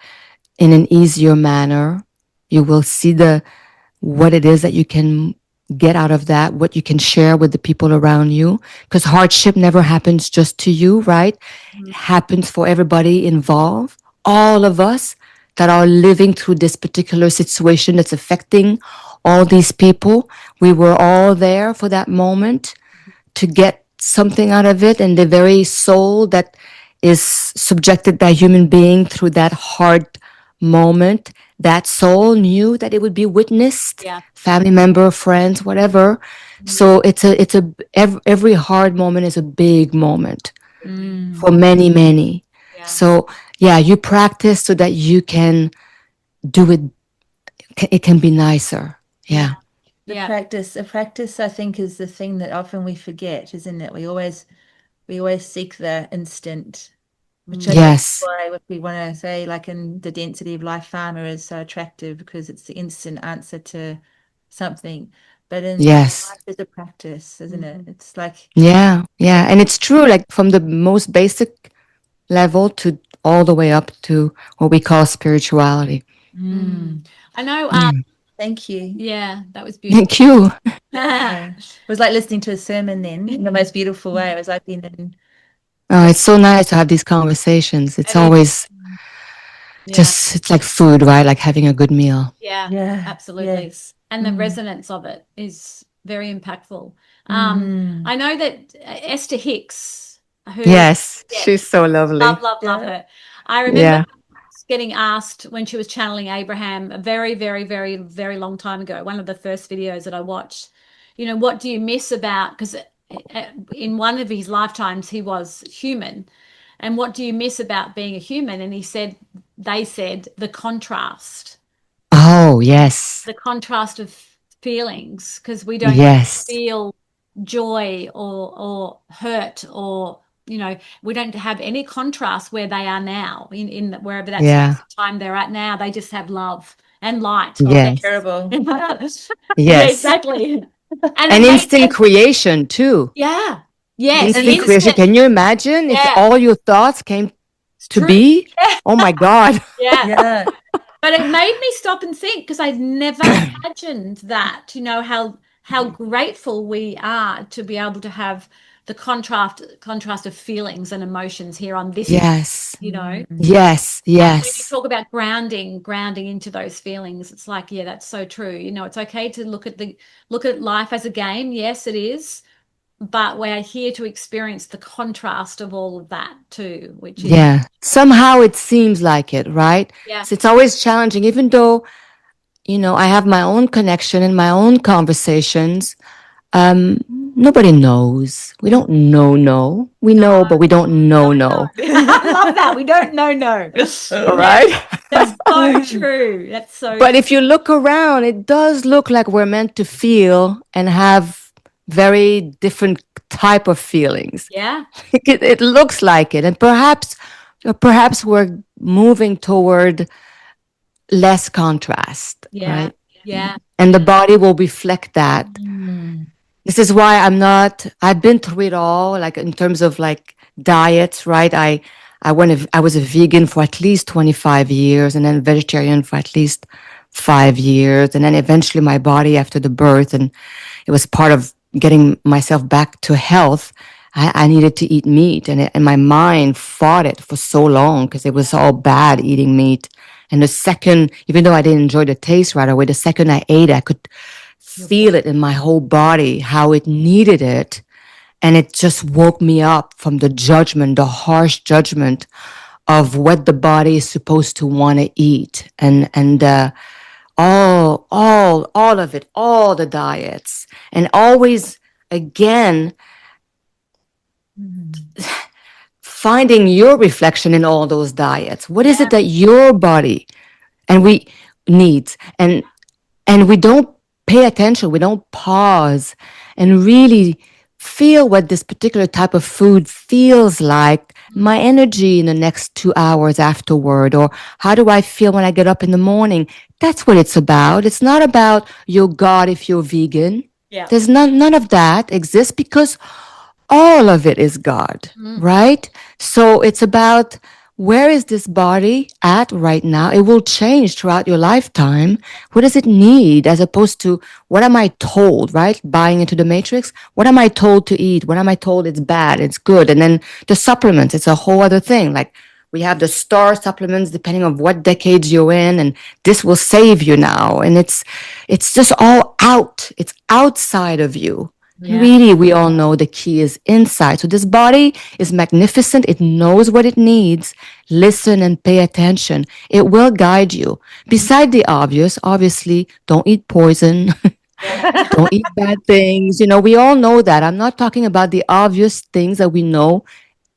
[SPEAKER 4] in an easier manner. You will see what it is that you can get out of that, what you can share with the people around you, because hardship never happens just to you, right? It happens for everybody involved, all of us that are living through this particular situation that's affecting all these people. We were all there for that moment to get something out of it, and the very soul that is subjected by a human being through that hard moment, that soul knew that it would be witnessed, family member, friends, whatever. So every hard moment is a big moment for many, many. So you practice so that you can do it. It can be nicer.
[SPEAKER 3] The practice, I think, is the thing that often we forget, isn't it? We always seek the instant, which I think is why we want to say, like, in the density of life, farmer is so attractive, because it's the instant answer to something. But in life is a practice, isn't it? It's like
[SPEAKER 4] and it's true, like from the most basic level to all the way up to what we call spirituality.
[SPEAKER 2] I know.
[SPEAKER 3] Thank you.
[SPEAKER 2] Yeah, that was beautiful.
[SPEAKER 4] Thank you.
[SPEAKER 3] It was like listening to a sermon then, in the most beautiful way. It was like being in.
[SPEAKER 4] Oh, it's so nice to have these conversations. It's always just, it's like food, right? Like having a good meal.
[SPEAKER 2] Yeah, absolutely. Yes. And the resonance of it is very impactful. I know that Esther Hicks, who
[SPEAKER 4] she's so lovely.
[SPEAKER 2] Love her. I remember getting asked when she was channeling Abraham a very, very, very, very long time ago, one of the first videos that I watched, what do you miss about, because in one of his lifetimes he was human, and what do you miss about being a human? And they said the contrast.
[SPEAKER 4] Oh, yes.
[SPEAKER 2] The contrast of feelings, because we don't feel joy or hurt, or we don't have any contrast where they are now, in wherever that time they're at now. They just have love and light.
[SPEAKER 4] Yes.
[SPEAKER 3] Terrible.
[SPEAKER 4] Yes.
[SPEAKER 2] Yeah, exactly.
[SPEAKER 4] And instant creation too.
[SPEAKER 2] Yeah. Yes.
[SPEAKER 4] Instant creation. Can you imagine if all your thoughts came to be? Oh my God.
[SPEAKER 2] Yeah. But it made me stop and think, because I'd never imagined that, how grateful we are to be able to have the contrast of feelings and emotions here on this.
[SPEAKER 4] Yes.
[SPEAKER 2] Yes.
[SPEAKER 4] And when
[SPEAKER 2] you talk about grounding into those feelings, it's like, that's so true. It's okay to look at life as a game. Yes, it is. But we're here to experience the contrast of all of that too, which is
[SPEAKER 4] somehow it seems like it, right? So it's always challenging, even though, I have my own connection and my own conversations. nobody knows. We don't know. We know, but we don't know.
[SPEAKER 2] I love that. We don't know.
[SPEAKER 4] All right.
[SPEAKER 2] That's so true. That's so
[SPEAKER 4] But
[SPEAKER 2] true.
[SPEAKER 4] if you look around, it does look like we're meant to feel and have very different type of feelings.
[SPEAKER 2] Yeah.
[SPEAKER 4] It looks like it. And perhaps we're moving toward less contrast,
[SPEAKER 2] Yeah.
[SPEAKER 4] right?
[SPEAKER 2] Yeah.
[SPEAKER 4] And the body will reflect that. This is why I've been through it all, like in terms of like diets, right? I was a vegan for at least 25 years and then vegetarian for at least 5 years. And then eventually my body after the birth, and it was part of getting myself back to health. I needed to eat meat, and my mind fought it for so long because it was all bad eating meat. And the second, even though I didn't enjoy the taste right away, the second I ate, I could feel it in my whole body, how it needed it. And it just woke me up from the judgment, the harsh judgment of what the body is supposed to want to eat. And all of it, all the diets. And always, again, finding your reflection in all those diets. What is it that your body and we needs? And we don't pay attention, we don't pause and really feel what this particular type of food feels like, my energy in the next 2 hours afterward, or how do I feel when I get up in the morning. That's what it's about. It's not about your God if you're vegan. There's none of that exists because all of it is God, right? So it's about where is this body at right now? It will change throughout your lifetime. What does it need as opposed to what am I told, right? Buying into the matrix. What am I told to eat? What am I told it's bad, it's good? And then the supplements, it's a whole other thing. Like we have the star supplements depending on what decades you're in, and this will save you now. And it's just all out. It's outside of you. Yeah. Really, we all know the key is inside. So this body is magnificent. It knows what it needs. Listen and pay attention. It will guide you. Beside the obvious, obviously, don't eat poison. Don't eat bad things. We all know that. I'm not talking about the obvious things that we know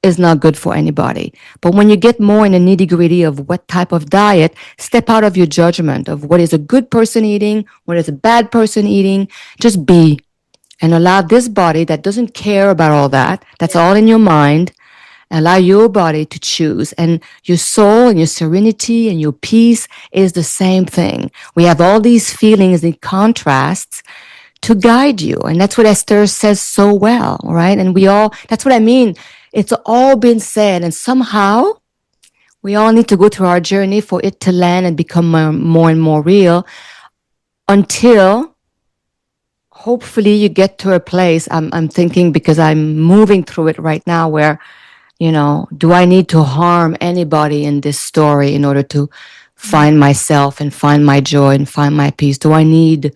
[SPEAKER 4] is not good for anybody. But when you get more in the nitty-gritty of what type of diet, step out of your judgment of what is a good person eating, what is a bad person eating. Just be. And allow this body that doesn't care about all that, that's all in your mind, allow your body to choose. And your soul and your serenity and your peace is the same thing. We have all these feelings and contrasts to guide you. And that's what Esther says so well, right? And that's what I mean. It's all been said. And somehow we all need to go through our journey for it to land and become more and more real until hopefully you get to a place, I'm thinking because I'm moving through it right now where, do I need to harm anybody in this story in order to find myself and find my joy and find my peace? Do I need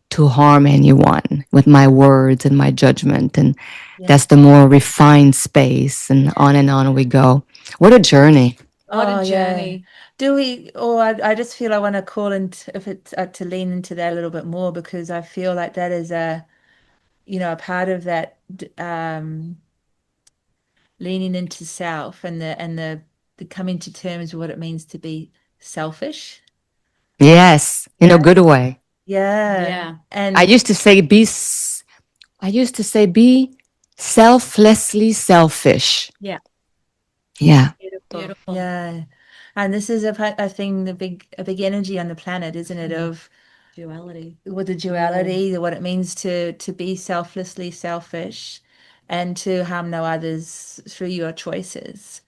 [SPEAKER 4] to harm anyone with my words and my judgment? And that's the more refined space, and on we go. What a journey.
[SPEAKER 2] What a journey.
[SPEAKER 3] Yeah. Do we, or I just feel I want to call into, if it's to lean into that a little bit more, because I feel like that is a part of that leaning into self and the coming to terms with what it means to be selfish.
[SPEAKER 4] Yes, in a good way.
[SPEAKER 3] Yeah. And
[SPEAKER 4] I used to say be selflessly selfish.
[SPEAKER 2] Yeah.
[SPEAKER 3] Beautiful. Yeah. And this is a thing, a big energy on the planet, isn't it? Of
[SPEAKER 2] duality.
[SPEAKER 3] With the duality, what it means to be selflessly selfish and to harm no others through your choices.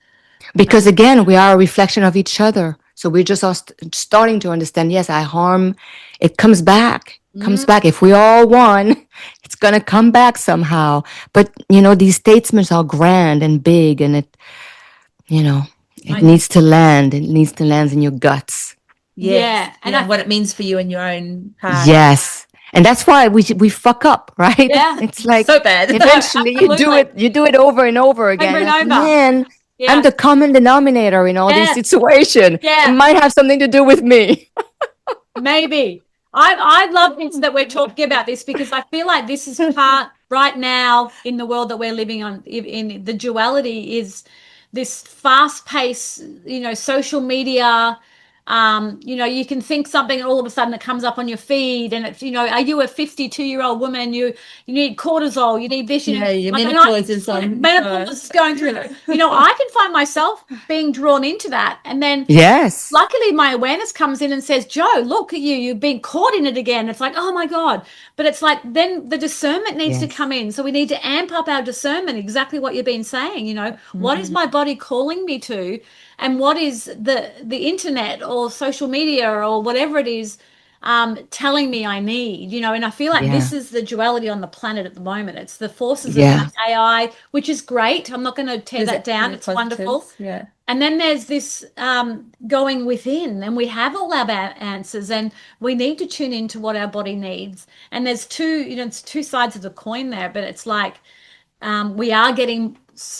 [SPEAKER 4] Because again, we are a reflection of each other. So we're just all starting to understand, yes, I harm, it comes back. If we all won, it's going to come back somehow. But, these statements are grand and big, and it needs to land. It needs to land in your guts.
[SPEAKER 3] Yes. Yeah. And what it means for you in your own heart.
[SPEAKER 4] Yes. And that's why we fuck up, right?
[SPEAKER 2] Yeah.
[SPEAKER 4] It's like
[SPEAKER 3] so bad.
[SPEAKER 4] Eventually you do it over and over again.
[SPEAKER 2] Over and over.
[SPEAKER 4] Man, I'm the common denominator in all these situations.
[SPEAKER 2] Yeah.
[SPEAKER 4] It might have something to do with me.
[SPEAKER 2] Maybe. I love this that we're talking about this, because I feel like this is part right now in the world that we're living on, in the duality is this fast pace, social media. You can think something and all of a sudden it comes up on your feed, and it's, are you a 52-year-old woman? You need cortisol, you need this,
[SPEAKER 3] your
[SPEAKER 2] like,
[SPEAKER 3] menopause is on.
[SPEAKER 2] Menopause is going through. I can find myself being drawn into that. And then
[SPEAKER 4] Yes.
[SPEAKER 2] luckily my awareness comes in and says, Joe, look at you, you've been caught in it again. It's like, oh my God. But it's like, then the discernment needs to come in. So we need to amp up our discernment, exactly what you've been saying. What is my body calling me to, and what is the internet or social media or whatever it is telling me I need, and I feel like this is the duality on the planet at the moment. It's the forces of AI, which is great. I'm not going to tear that down. It's wonderful.
[SPEAKER 3] Yeah.
[SPEAKER 2] And then there's this going within, and we have all our answers, and we need to tune into what our body needs. And there's it's two sides of the coin there, but it's like we are getting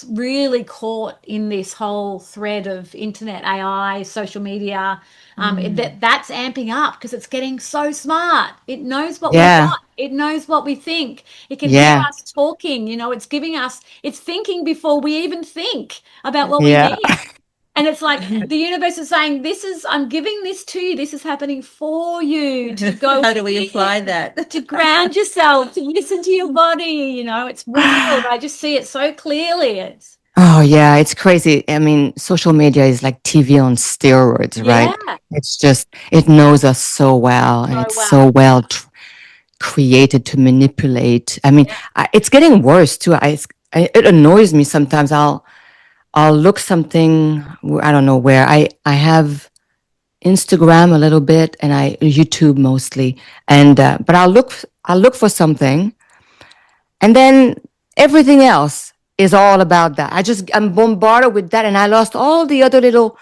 [SPEAKER 2] really caught in this whole thread of internet, AI, social media. That's amping up because it's getting so smart. It knows what we want. It knows what we think. It can hear us talking. It's giving us, it's thinking before we even think about what we need. And it's like the universe is saying, I'm giving this to you. This is happening for you to go.
[SPEAKER 3] How do we apply that?
[SPEAKER 2] To ground yourself, to listen to your body. It's wild. I just see it so clearly.
[SPEAKER 4] Oh, yeah, it's crazy. I mean, social media is like TV on steroids, right?
[SPEAKER 2] Yeah.
[SPEAKER 4] It's just, it knows us so well, and it's so well created to manipulate. I mean, it's getting worse too. It annoys me sometimes. I'll look something, I don't know where. I have Instagram a little bit, and YouTube mostly. And but I'll look for something, and then everything else is all about that. I'm bombarded with that, and I lost all the other little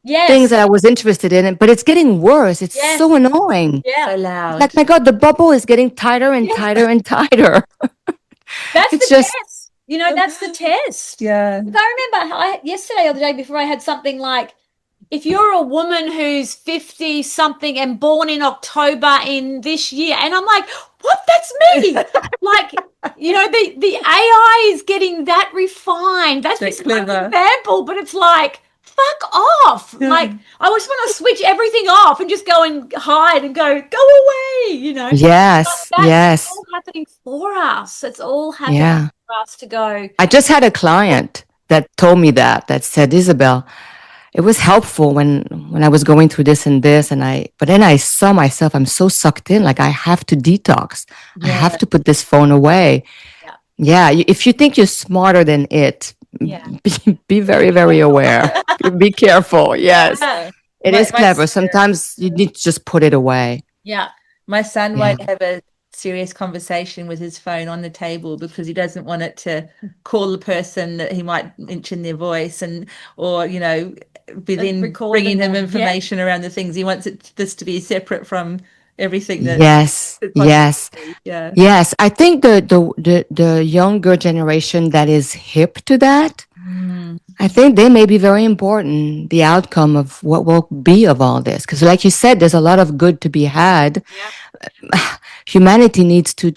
[SPEAKER 4] things that I was interested in. But it's getting worse. It's so annoying.
[SPEAKER 2] Yeah.
[SPEAKER 3] So loud.
[SPEAKER 4] Like, my God, the bubble is getting tighter and tighter and tighter.
[SPEAKER 2] That's the test. That's the test.
[SPEAKER 3] Yeah.
[SPEAKER 2] I remember yesterday or the day before, I had something like, if you're a woman who's 50 something and born in October in this year, and I'm like, what? That's me. Like, the AI is getting that refined. That's just one example, but it's like, fuck off. Like, I just want to switch everything off and just go and hide and go away,
[SPEAKER 4] Yes,
[SPEAKER 2] That's all happening for us. It's all happening for us to go.
[SPEAKER 4] I just had a client that told me that said, Isabelle, it was helpful when I was going through this and this, but then I saw myself, I'm so sucked in, like I have to detox. I have to put this phone away. Yeah. If you think you're smarter than it, be very, very aware. Be careful. Yes. It is clever. Sometimes you need to just put it away.
[SPEAKER 2] Yeah.
[SPEAKER 3] My son won't have a serious conversation with his phone on the table because he doesn't want it to call the person that he might mention their voice, or be then bringing him information around the things. He wants this to be separate from everything.
[SPEAKER 4] Yes. I think the younger generation that is hip to that, I think they may be very important, the outcome of what will be of all this. Because like you said, there's a lot of good to be had. Humanity needs to,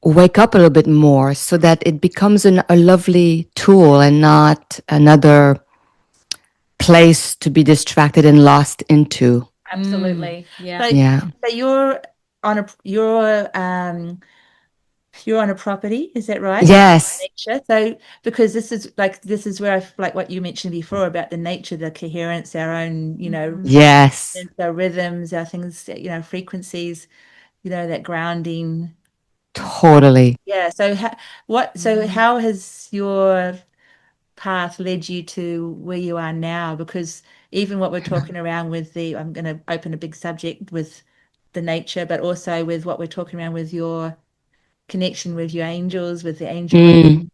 [SPEAKER 4] wake up a little bit more so that it becomes a lovely tool and not another place to be distracted and lost into.
[SPEAKER 2] Absolutely.
[SPEAKER 3] So you're on a property, is that right?
[SPEAKER 4] Yes.
[SPEAKER 3] Nature. So because this is where I like what you mentioned before about the nature, the coherence, our own,
[SPEAKER 4] yes,
[SPEAKER 3] our rhythms, our things, frequencies, that grounding.
[SPEAKER 4] Totally.
[SPEAKER 3] Yeah. So how has your path led you to where you are now? Because even what we're talking around with I'm going to open a big subject with the nature, but also with what we're talking around with your connection with your angels, with the angel.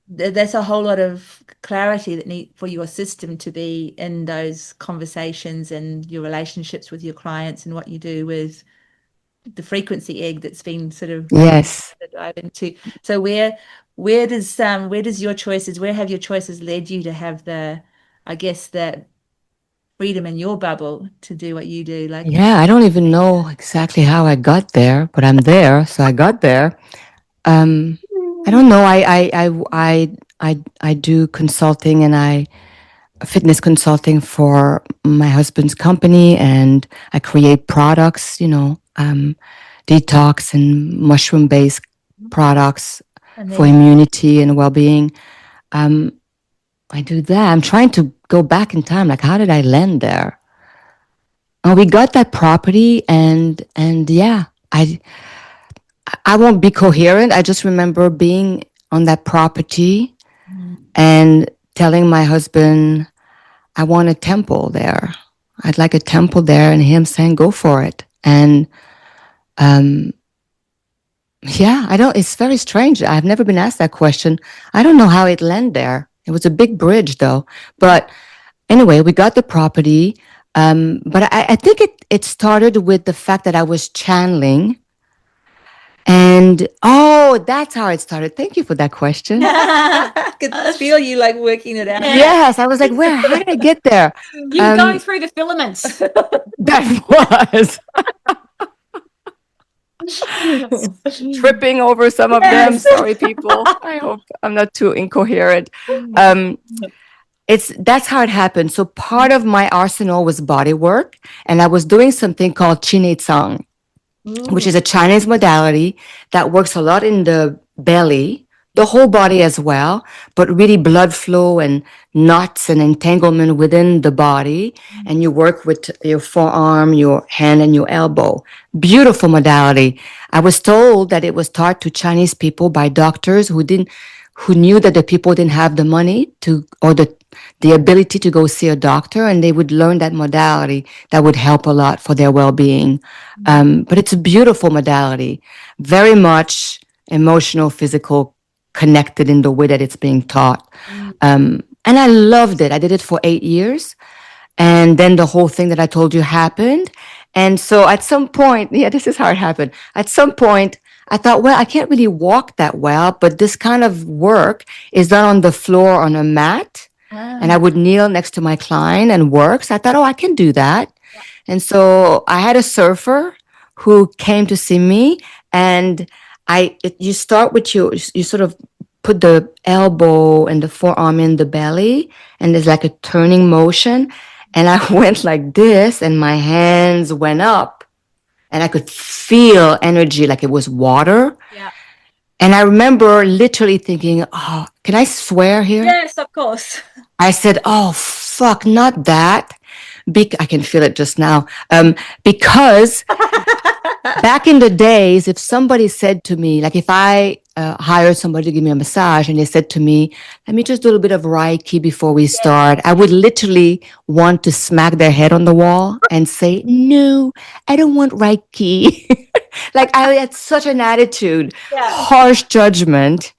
[SPEAKER 3] There's a whole lot of clarity that need for your system to be in those conversations and your relationships with your clients and what you do with the frequency egg that's been sort of dive into. So where have your choices led you to have the freedom in your bubble to do what you do. Like,
[SPEAKER 4] Yeah, I don't even know exactly how I got there, but I'm there, so I got there. I don't know. I do consulting, and I fitness consulting for my husband's company, and I create products, detox and mushroom based products for immunity and well-being. I do that. I'm trying to go back in time. Like, how did I land there? Oh, we got that property, and yeah, I won't be coherent. I just remember being on that property and telling my husband, I want a temple there. I'd like a temple there, and him saying, go for it. And yeah, it's very strange. I've never been asked that question. I don't know how it landed there. It was a big bridge though. But anyway, we got the property. But I think it started with the fact that I was channeling. And that's how it started. Thank you for that question.
[SPEAKER 3] I could feel you like working it out.
[SPEAKER 4] Yes, I was like, how did I get there?
[SPEAKER 2] You're going through the filaments.
[SPEAKER 4] That was tripping over some of them. Sorry, people. I hope I'm not too incoherent. That's how it happened. So part of my arsenal was body work, and I was doing something called Qine Tsang, which is a Chinese modality that works a lot in the belly, the whole body as well, but really blood flow and knots and entanglement within the body. And you work with your forearm, your hand, and your elbow. Beautiful modality. I was told that it was taught to Chinese people by doctors who knew that the people didn't have the money or the ability to go see a doctor, and they would learn that modality that would help a lot for their well-being. But it's a beautiful modality, very much emotional, physical, connected in the way that it's being taught. And I loved it. I did it for 8 years. And then the whole thing that I told you happened. And so at some point, this is how it happened. At some point, I thought, well, I can't really walk that well, but this kind of work is done on the floor on a mat. And I would kneel next to my client and work. So I thought, I can do that. Yeah. And so I had a surfer who came to see me, and you start with you sort of put the elbow and the forearm in the belly, and there's like a turning motion. And I went like this, and my hands went up, and I could feel energy like it was water. Yeah. And I remember literally thinking, can I swear here?
[SPEAKER 2] Yes, of course.
[SPEAKER 4] I said, fuck, not that. I can feel it just now. Because back in the days, if somebody said to me, like if I hired somebody to give me a massage and they said to me, let me just do a little bit of Reiki before we start, I would literally want to smack their head on the wall and say, no, I don't want Reiki. Like I had such an attitude, harsh judgment.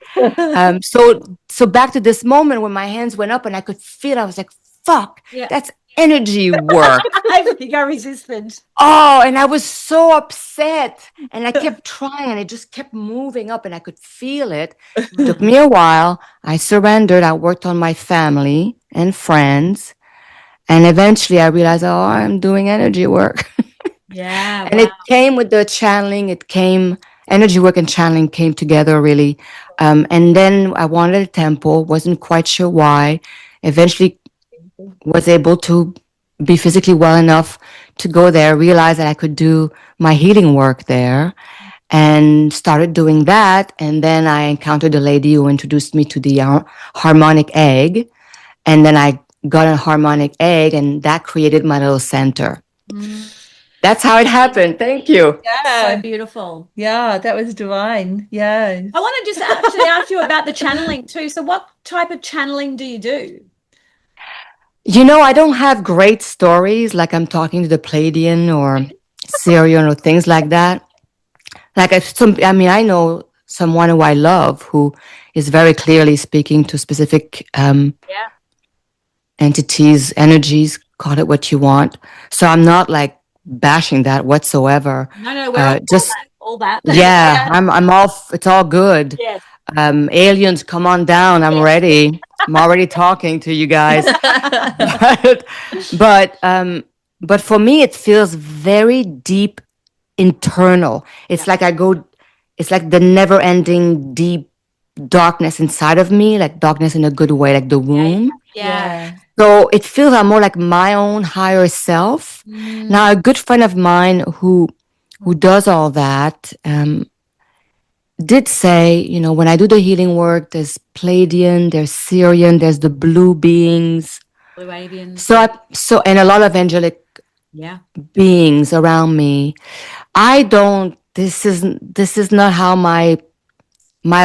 [SPEAKER 4] So back to this moment when my hands went up and I could feel, I was like, fuck, that's energy work.
[SPEAKER 2] I think I resisted.
[SPEAKER 4] And I was so upset, and I kept trying. It just kept moving up, and I could feel it. It took me a while. I surrendered. I worked on my family and friends, and eventually I realized, I'm doing energy work.
[SPEAKER 2] Yeah.
[SPEAKER 4] And it came with the channeling. Energy work and channeling came together really. And then I wanted a temple, wasn't quite sure why. Eventually was able to be physically well enough to go there, realize that I could do my healing work there, and started doing that. And then I encountered a lady who introduced me to the harmonic egg. And then I got a harmonic egg, and that created my little center. That's how it happened. Thank you.
[SPEAKER 2] Yeah. So beautiful.
[SPEAKER 3] Yeah, that was divine. Yeah.
[SPEAKER 2] I want to just actually ask you about the channeling too. So what type of channeling do you do?
[SPEAKER 4] I don't have great stories like I'm talking to the Pleiadian or Sirian or things like that. Like I know someone who I love who is very clearly speaking to specific entities, energies, call it what you want. So I'm not like bashing that whatsoever.
[SPEAKER 2] No, we're all that.
[SPEAKER 4] Yeah, I'm off. It's all good. Yes. Aliens, come on down. I'm ready. I'm already talking to you guys. but, um, but for me, it feels very deep internal. It's like it's like the never ending deep darkness inside of me, like darkness in a good way, like the womb.
[SPEAKER 3] Yeah.
[SPEAKER 4] So it feels I'm more like my own higher self. Now, a good friend of mine who does all that did say, when I do the healing work, there's Pleiadian, there's Syrian, there's the blue beings.
[SPEAKER 2] Blue avians.
[SPEAKER 4] And a lot of angelic beings around me. I don't. This is not how my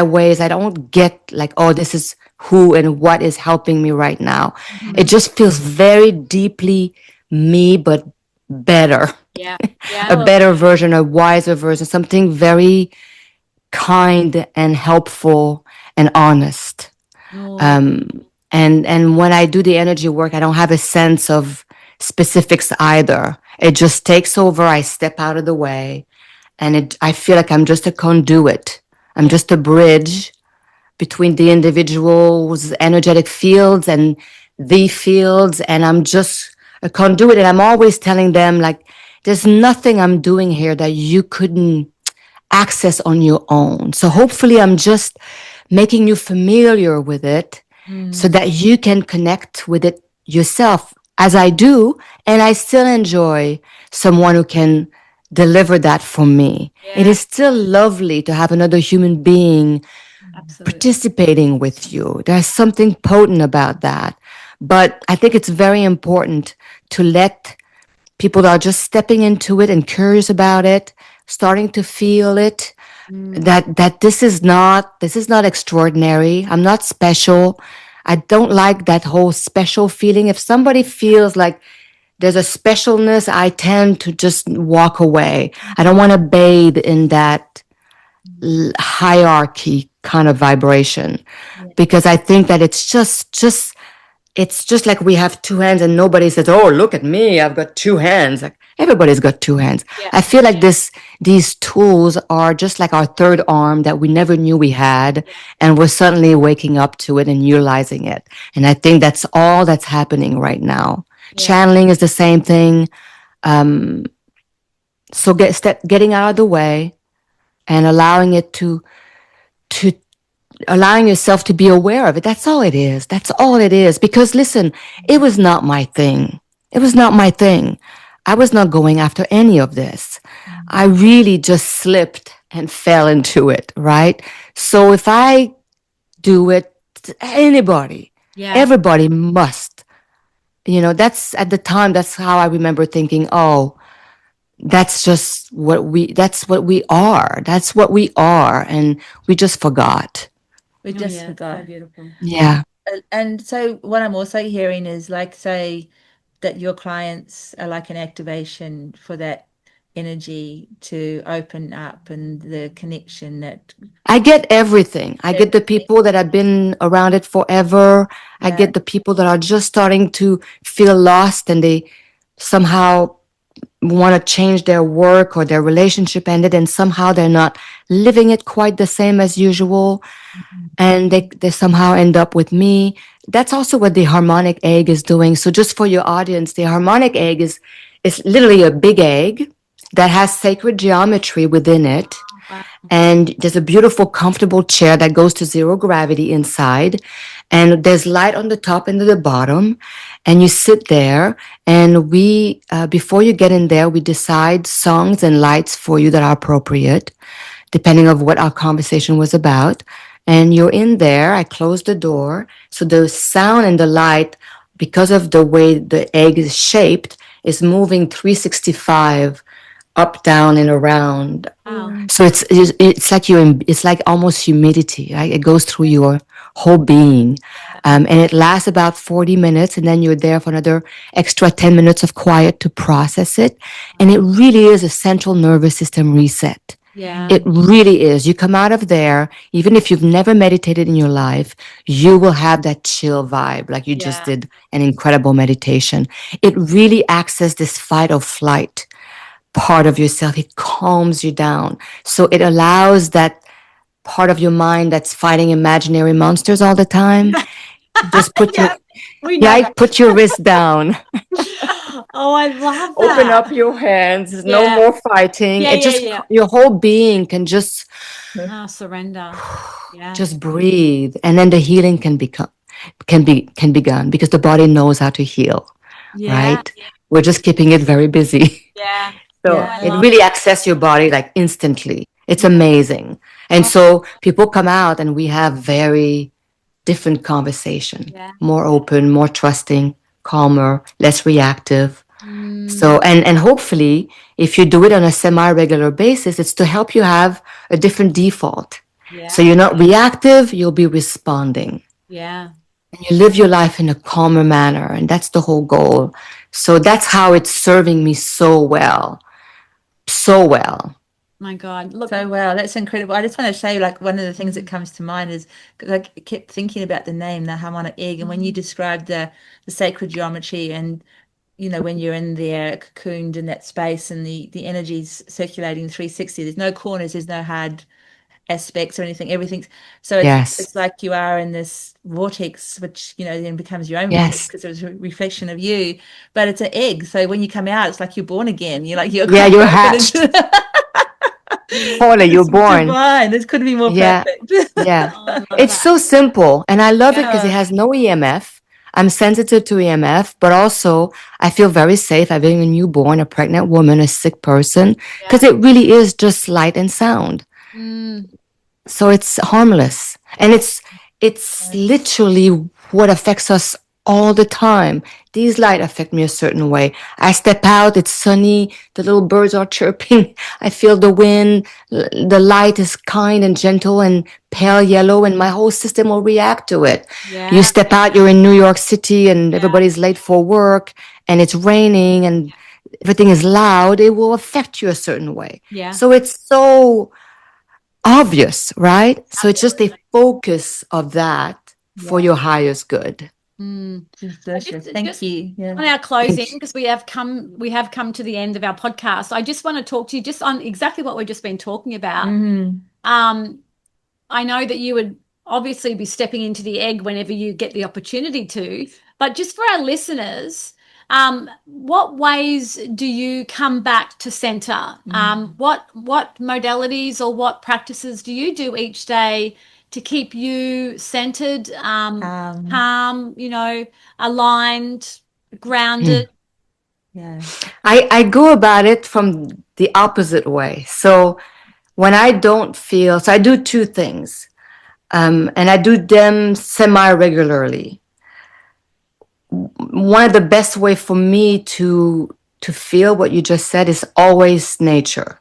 [SPEAKER 4] ways. I don't get like, oh, this is who and what is helping me right now. It just feels very deeply me, but better. A better version, a wiser version, something very kind and helpful and honest. And when I do the energy work, I don't have a sense of specifics either. It just takes over. I step out of the way, and I feel like I'm just a conduit. I'm just a bridge between the individual's energetic fields and the fields, and I'm just a conduit. And I'm always telling them, like, there's nothing I'm doing here that you couldn't access on your own. So hopefully I'm just making you familiar with it so that you can connect with it yourself, as I do, and I still enjoy someone who can deliver that for me. It is still lovely to have another human being participating with you. There's something potent about that. But I think it's very important to let people that are just stepping into it and curious about it, starting to feel it, that this is not extraordinary. I'm not special. I don't like that whole special feeling. If somebody feels like there's a specialness, I tend to just walk away. I don't want to bathe in that hierarchy kind of vibration, because I think that it's just like we have two hands and nobody says, oh, look at me, I've got two hands. Like, everybody's got two hands. I feel like these tools are just like our third arm that we never knew we had, and we're suddenly waking up to it and utilizing it. And I think that's all that's happening right now. Channeling is the same thing. So getting out of the way and allowing it to allowing yourself to be aware of it. That's all it is. That's all it is. Because listen, it was not my thing. It was not my thing. I was not going after any of this. I really just slipped and fell into it, right? So if I do it, anybody, everybody must. That's at the time, that's how I remember thinking, oh, that's what we are. That's what we are. And we just forgot.
[SPEAKER 3] We just forgot.
[SPEAKER 2] So beautiful.
[SPEAKER 4] Yeah.
[SPEAKER 3] And so what I'm also hearing is, like, say that your clients are like an activation for that energy to open up, and the connection that
[SPEAKER 4] I get everything. I get the people that have been around it forever. I get the people that are just starting to feel lost, and they somehow want to change their work or their relationship ended, and somehow they're not living it quite the same as usual. And they somehow end up with me. That's also what the harmonic egg is doing. So just for your audience, the harmonic egg is literally a big egg that has sacred geometry within it. And there's a beautiful, comfortable chair that goes to zero gravity inside. And there's light on the top and the bottom. And you sit there, and we, before you get in there, we decide songs and lights for you that are appropriate, depending on what our conversation was about. And you're in there. I close the door. So the sound and the light, because of the way the egg is shaped, is moving 365 up, down, and around.
[SPEAKER 2] Wow.
[SPEAKER 4] So it's like it's like almost humidity, right? It goes through your whole being. And it lasts about 40 minutes, and then you're there for another extra 10 minutes of quiet to process it. And it really is a central nervous system reset.
[SPEAKER 2] Yeah.
[SPEAKER 4] It really is. You come out of there, even if you've never meditated in your life, you will have that chill vibe, like you just did an incredible meditation. It really acts as this fight or flight part of yourself. It calms you down. So it allows that part of your mind that's fighting imaginary monsters all the time. Just put your
[SPEAKER 2] We know that.
[SPEAKER 4] put your wrist down.
[SPEAKER 2] Oh, I love that.
[SPEAKER 4] Open up your hands. There's no
[SPEAKER 2] Yeah.
[SPEAKER 4] more fighting.
[SPEAKER 2] Yeah,
[SPEAKER 4] It just
[SPEAKER 2] yeah.
[SPEAKER 4] your whole being can just
[SPEAKER 2] Surrender. Yeah.
[SPEAKER 4] just breathe, and then the healing can begun because the body knows how to heal.
[SPEAKER 2] Yeah.
[SPEAKER 4] Right? We're just keeping it very busy.
[SPEAKER 2] Yeah.
[SPEAKER 4] So
[SPEAKER 3] Yeah.
[SPEAKER 4] it really access your body like instantly. It's amazing. And so people come out and we have very different conversation, more open, more trusting, calmer, less reactive. So, and hopefully if you do it on a semi-regular basis, it's to help you have a different default.
[SPEAKER 2] Yeah.
[SPEAKER 4] So you're not reactive, you'll be responding.
[SPEAKER 2] Yeah.
[SPEAKER 4] And you live your life in a calmer manner. And that's the whole goal. So that's how it's serving me so well. So well.
[SPEAKER 2] My God. Look.
[SPEAKER 3] So well, that's incredible. I just want to say, like, one of the things that comes to mind is, because I kept thinking about the name, the harmonic egg, and when you described the sacred geometry, and you know, when you're in there cocooned in that space and the energy's circulating 360, there's no corners, there's no hard aspects or anything, everything's so it's like you are in this vortex, which, you know, then becomes your own vortex because it was a reflection of you, but it's an egg, so when you come out it's like you're born again. You're like you're
[SPEAKER 4] hatched. Paula, you're born.
[SPEAKER 3] Divine. This couldn't be more perfect.
[SPEAKER 4] Yeah. It's so simple, and I love it because it has no EMF. I'm sensitive to EMF, but also I feel very safe having a newborn, a pregnant woman, a sick person, because it really is just light and sound. So it's harmless, and it's literally what affects us all the time. These light affect me a certain way. I step out, it's sunny, the little birds are chirping, I feel the wind, the light is kind and gentle and pale yellow, and my whole system will react to it. You step out, you're in New York City and everybody's late for work and it's raining and everything is loud, it will affect you a certain way. So it's so obvious, right? So it's just a focus of that for your highest good.
[SPEAKER 3] Thank you.
[SPEAKER 2] On our closing, because we have come to the end of our podcast, I just want to talk to you just on exactly what we've just been talking about. I know that you would obviously be stepping into the egg whenever you get the opportunity to, but just for our listeners, what ways do you come back to center? What modalities or what practices do you do each day to keep you centered, calm, you know, aligned, grounded?
[SPEAKER 4] I go about it from the opposite way. So when I don't feel, so I do two things, and I do them semi-regularly. One of the best way for me to feel what you just said is always nature.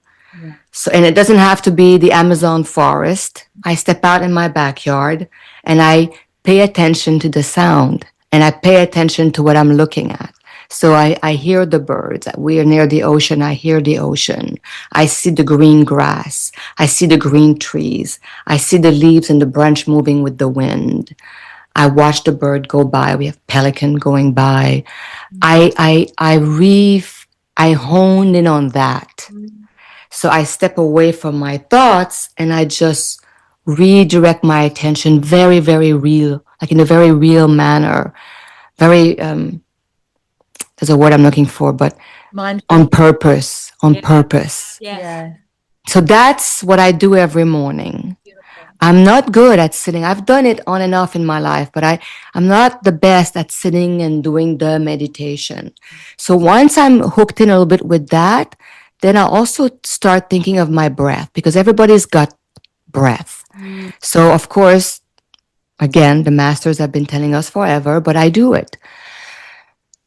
[SPEAKER 4] So, and it doesn't have to be the Amazon forest. I step out in my backyard and I pay attention to the sound and I pay attention to what I'm looking at. So I hear the birds. We are near the ocean. I hear the ocean. I see the green grass. I see the green trees. I see the leaves and the branch moving with the wind. I watch the bird go by. We have pelican going by. I honed in on that. So I step away from my thoughts and I just redirect my attention very, very real, like in a very real manner. Very, there's a word I'm looking for, but on purpose, purpose. So that's what I do every morning. I'm not good at sitting. I've done it on and off in my life, but I'm not the best at sitting and doing the meditation. So once I'm hooked in a little bit with that, then I also start thinking of my breath, because everybody's got breath. So of course, again, the masters have been telling us forever, but I do it.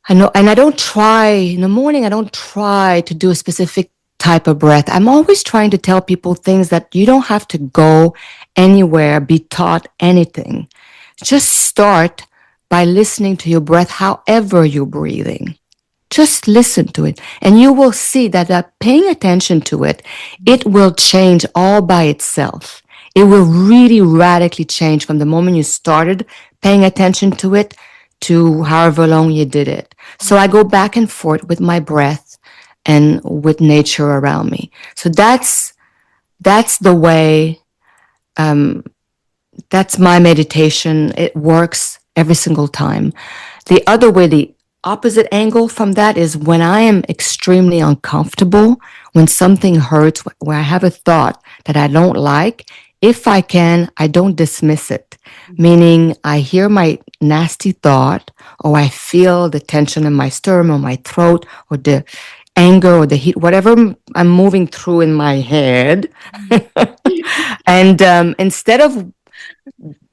[SPEAKER 4] I know, and I don't try, in the morning, I don't try to do a specific type of breath. I'm always trying to tell people things that you don't have to go anywhere, be taught anything. Just start by listening to your breath, however you're breathing. Just listen to it, and you will see that paying attention to it, it will change all by itself. It will really radically change from the moment you started paying attention to it to however long you did it. So I go back and forth with my breath and with nature around me. So that's the way, that's my meditation. It works every single time. The other way, the opposite angle from that is when I am extremely uncomfortable, when something hurts, where I have a thought that I don't like, if I can, I don't dismiss it. Meaning I hear my nasty thought, or I feel the tension in my sternum or my throat, or the anger or the heat, whatever I'm moving through in my head. And instead of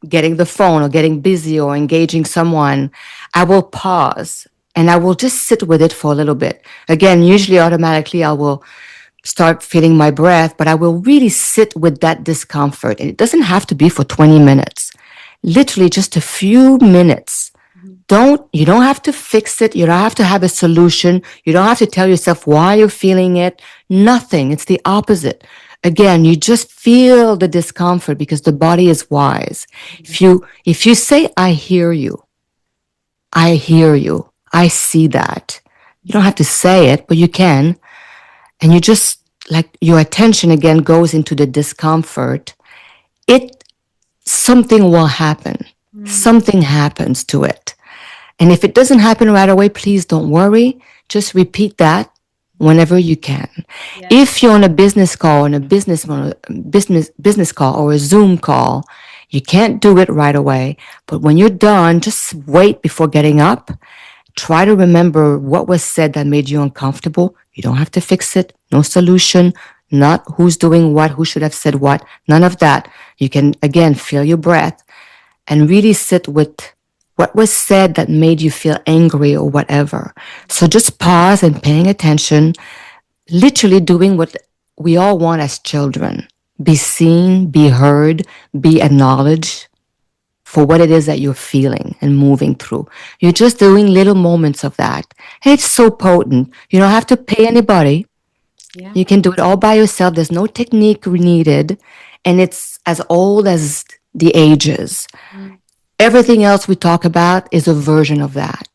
[SPEAKER 4] getting the phone or getting busy or engaging someone, I will pause and I will just sit with it for a little bit. Again, usually automatically I will start feeling my breath, but I will really sit with that discomfort. And it doesn't have to be for 20 minutes, literally just a few minutes. You don't have to fix it. You don't have to have a solution. You don't have to tell yourself why you're feeling it. Nothing. It's the opposite. Again, you just feel the discomfort because the body is wise. If you say, I hear you, I see that. You don't have to say it, but you can. And you just, like, your attention again goes into the discomfort. Something will happen. Something happens to it. And if it doesn't happen right away, please don't worry. Just repeat that whenever you can. Yeah. If you're on a business call, business call or a Zoom call, you can't do it right away. But when you're done, just wait before getting up. Try to remember what was said that made you uncomfortable. You don't have to fix it. No solution. Not who's doing what, who should have said what. None of that. You can, again, feel your breath and really sit with what was said that made you feel angry or whatever. So just pause and paying attention, literally doing what we all want as children. Be seen, be heard, be acknowledged for what it is that you're feeling and moving through. You're just doing little moments of that. It's so potent. You don't have to pay anybody. Yeah. You can do it all by yourself. There's no technique needed. And it's as old as the ages. Everything else we talk about is a version of that.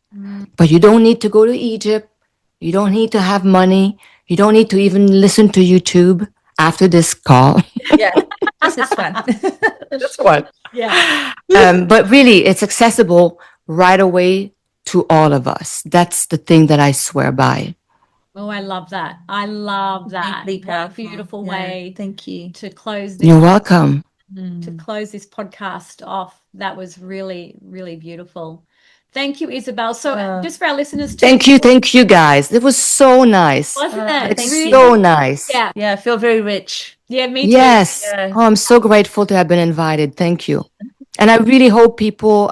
[SPEAKER 4] But you don't need to go to Egypt. You don't need to have money. You don't need to even listen to YouTube after this call.
[SPEAKER 3] Yeah, this is fun.
[SPEAKER 4] This one.
[SPEAKER 2] Yeah.
[SPEAKER 4] But really, it's accessible right away to all of us. That's the thing that I swear by.
[SPEAKER 2] Oh, I love that. I love that.
[SPEAKER 3] Deeply powerful.
[SPEAKER 2] Beautiful way.
[SPEAKER 3] Thank you.
[SPEAKER 2] To close this.
[SPEAKER 4] You're welcome.
[SPEAKER 2] To close this podcast off. That was really, really beautiful. Thank you, Isabelle. So just for our listeners.
[SPEAKER 4] Thank you guys. It was so nice.
[SPEAKER 2] Wasn't it?
[SPEAKER 4] It's so nice.
[SPEAKER 2] Yeah.
[SPEAKER 3] Yeah, I feel very rich.
[SPEAKER 2] Yeah, me too.
[SPEAKER 4] Yes.
[SPEAKER 3] Yeah.
[SPEAKER 4] Oh, I'm so grateful to have been invited. Thank you. And I really hope people,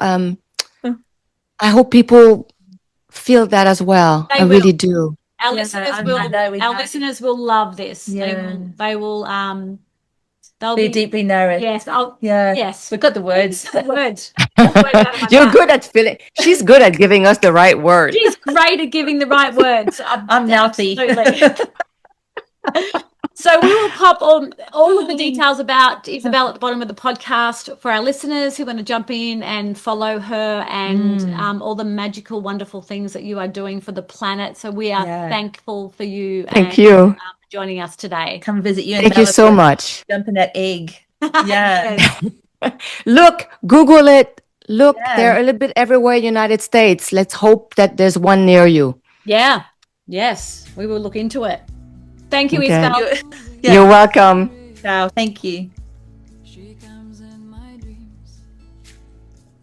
[SPEAKER 4] feel that as well. I really do.
[SPEAKER 2] Our listeners will love this.
[SPEAKER 3] Yeah.
[SPEAKER 2] They will they'll
[SPEAKER 3] be deeply nourished.
[SPEAKER 2] Yes.
[SPEAKER 3] Yes. We've got the words.
[SPEAKER 4] You're good at feeling. She's good at giving us the right words.
[SPEAKER 2] She's great at giving the right words.
[SPEAKER 3] I'm mouthy.
[SPEAKER 2] So we will pop all of the details about Isabelle at the bottom of the podcast for our listeners who want to jump in and follow her and all the magical, wonderful things that you are doing for the planet. So we are thankful for you.
[SPEAKER 4] Thank you.
[SPEAKER 2] For joining us today.
[SPEAKER 3] Come visit you.
[SPEAKER 4] Thank you so much.
[SPEAKER 3] Jump in that egg. Yeah.
[SPEAKER 4] Look, Google it. Look, they're a little bit everywhere in the United States. Let's hope that there's one near you.
[SPEAKER 2] Yeah. Yes. We will look into it. Thank you, Isabelle.
[SPEAKER 4] You're welcome.
[SPEAKER 3] Ciao. Thank you.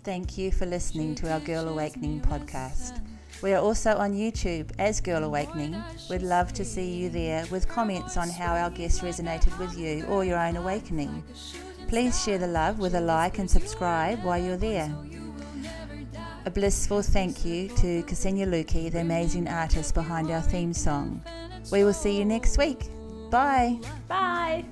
[SPEAKER 5] Thank you for listening to our Girl Awakening podcast. We are also on YouTube as Girl Awakening. We'd love to see you there with comments on how our guests resonated with you or your own awakening. Please share the love with a like and subscribe while you're there. A blissful thank you to Ksenia Luki, the amazing artist behind our theme song. We will see you next week. Bye.
[SPEAKER 2] Bye.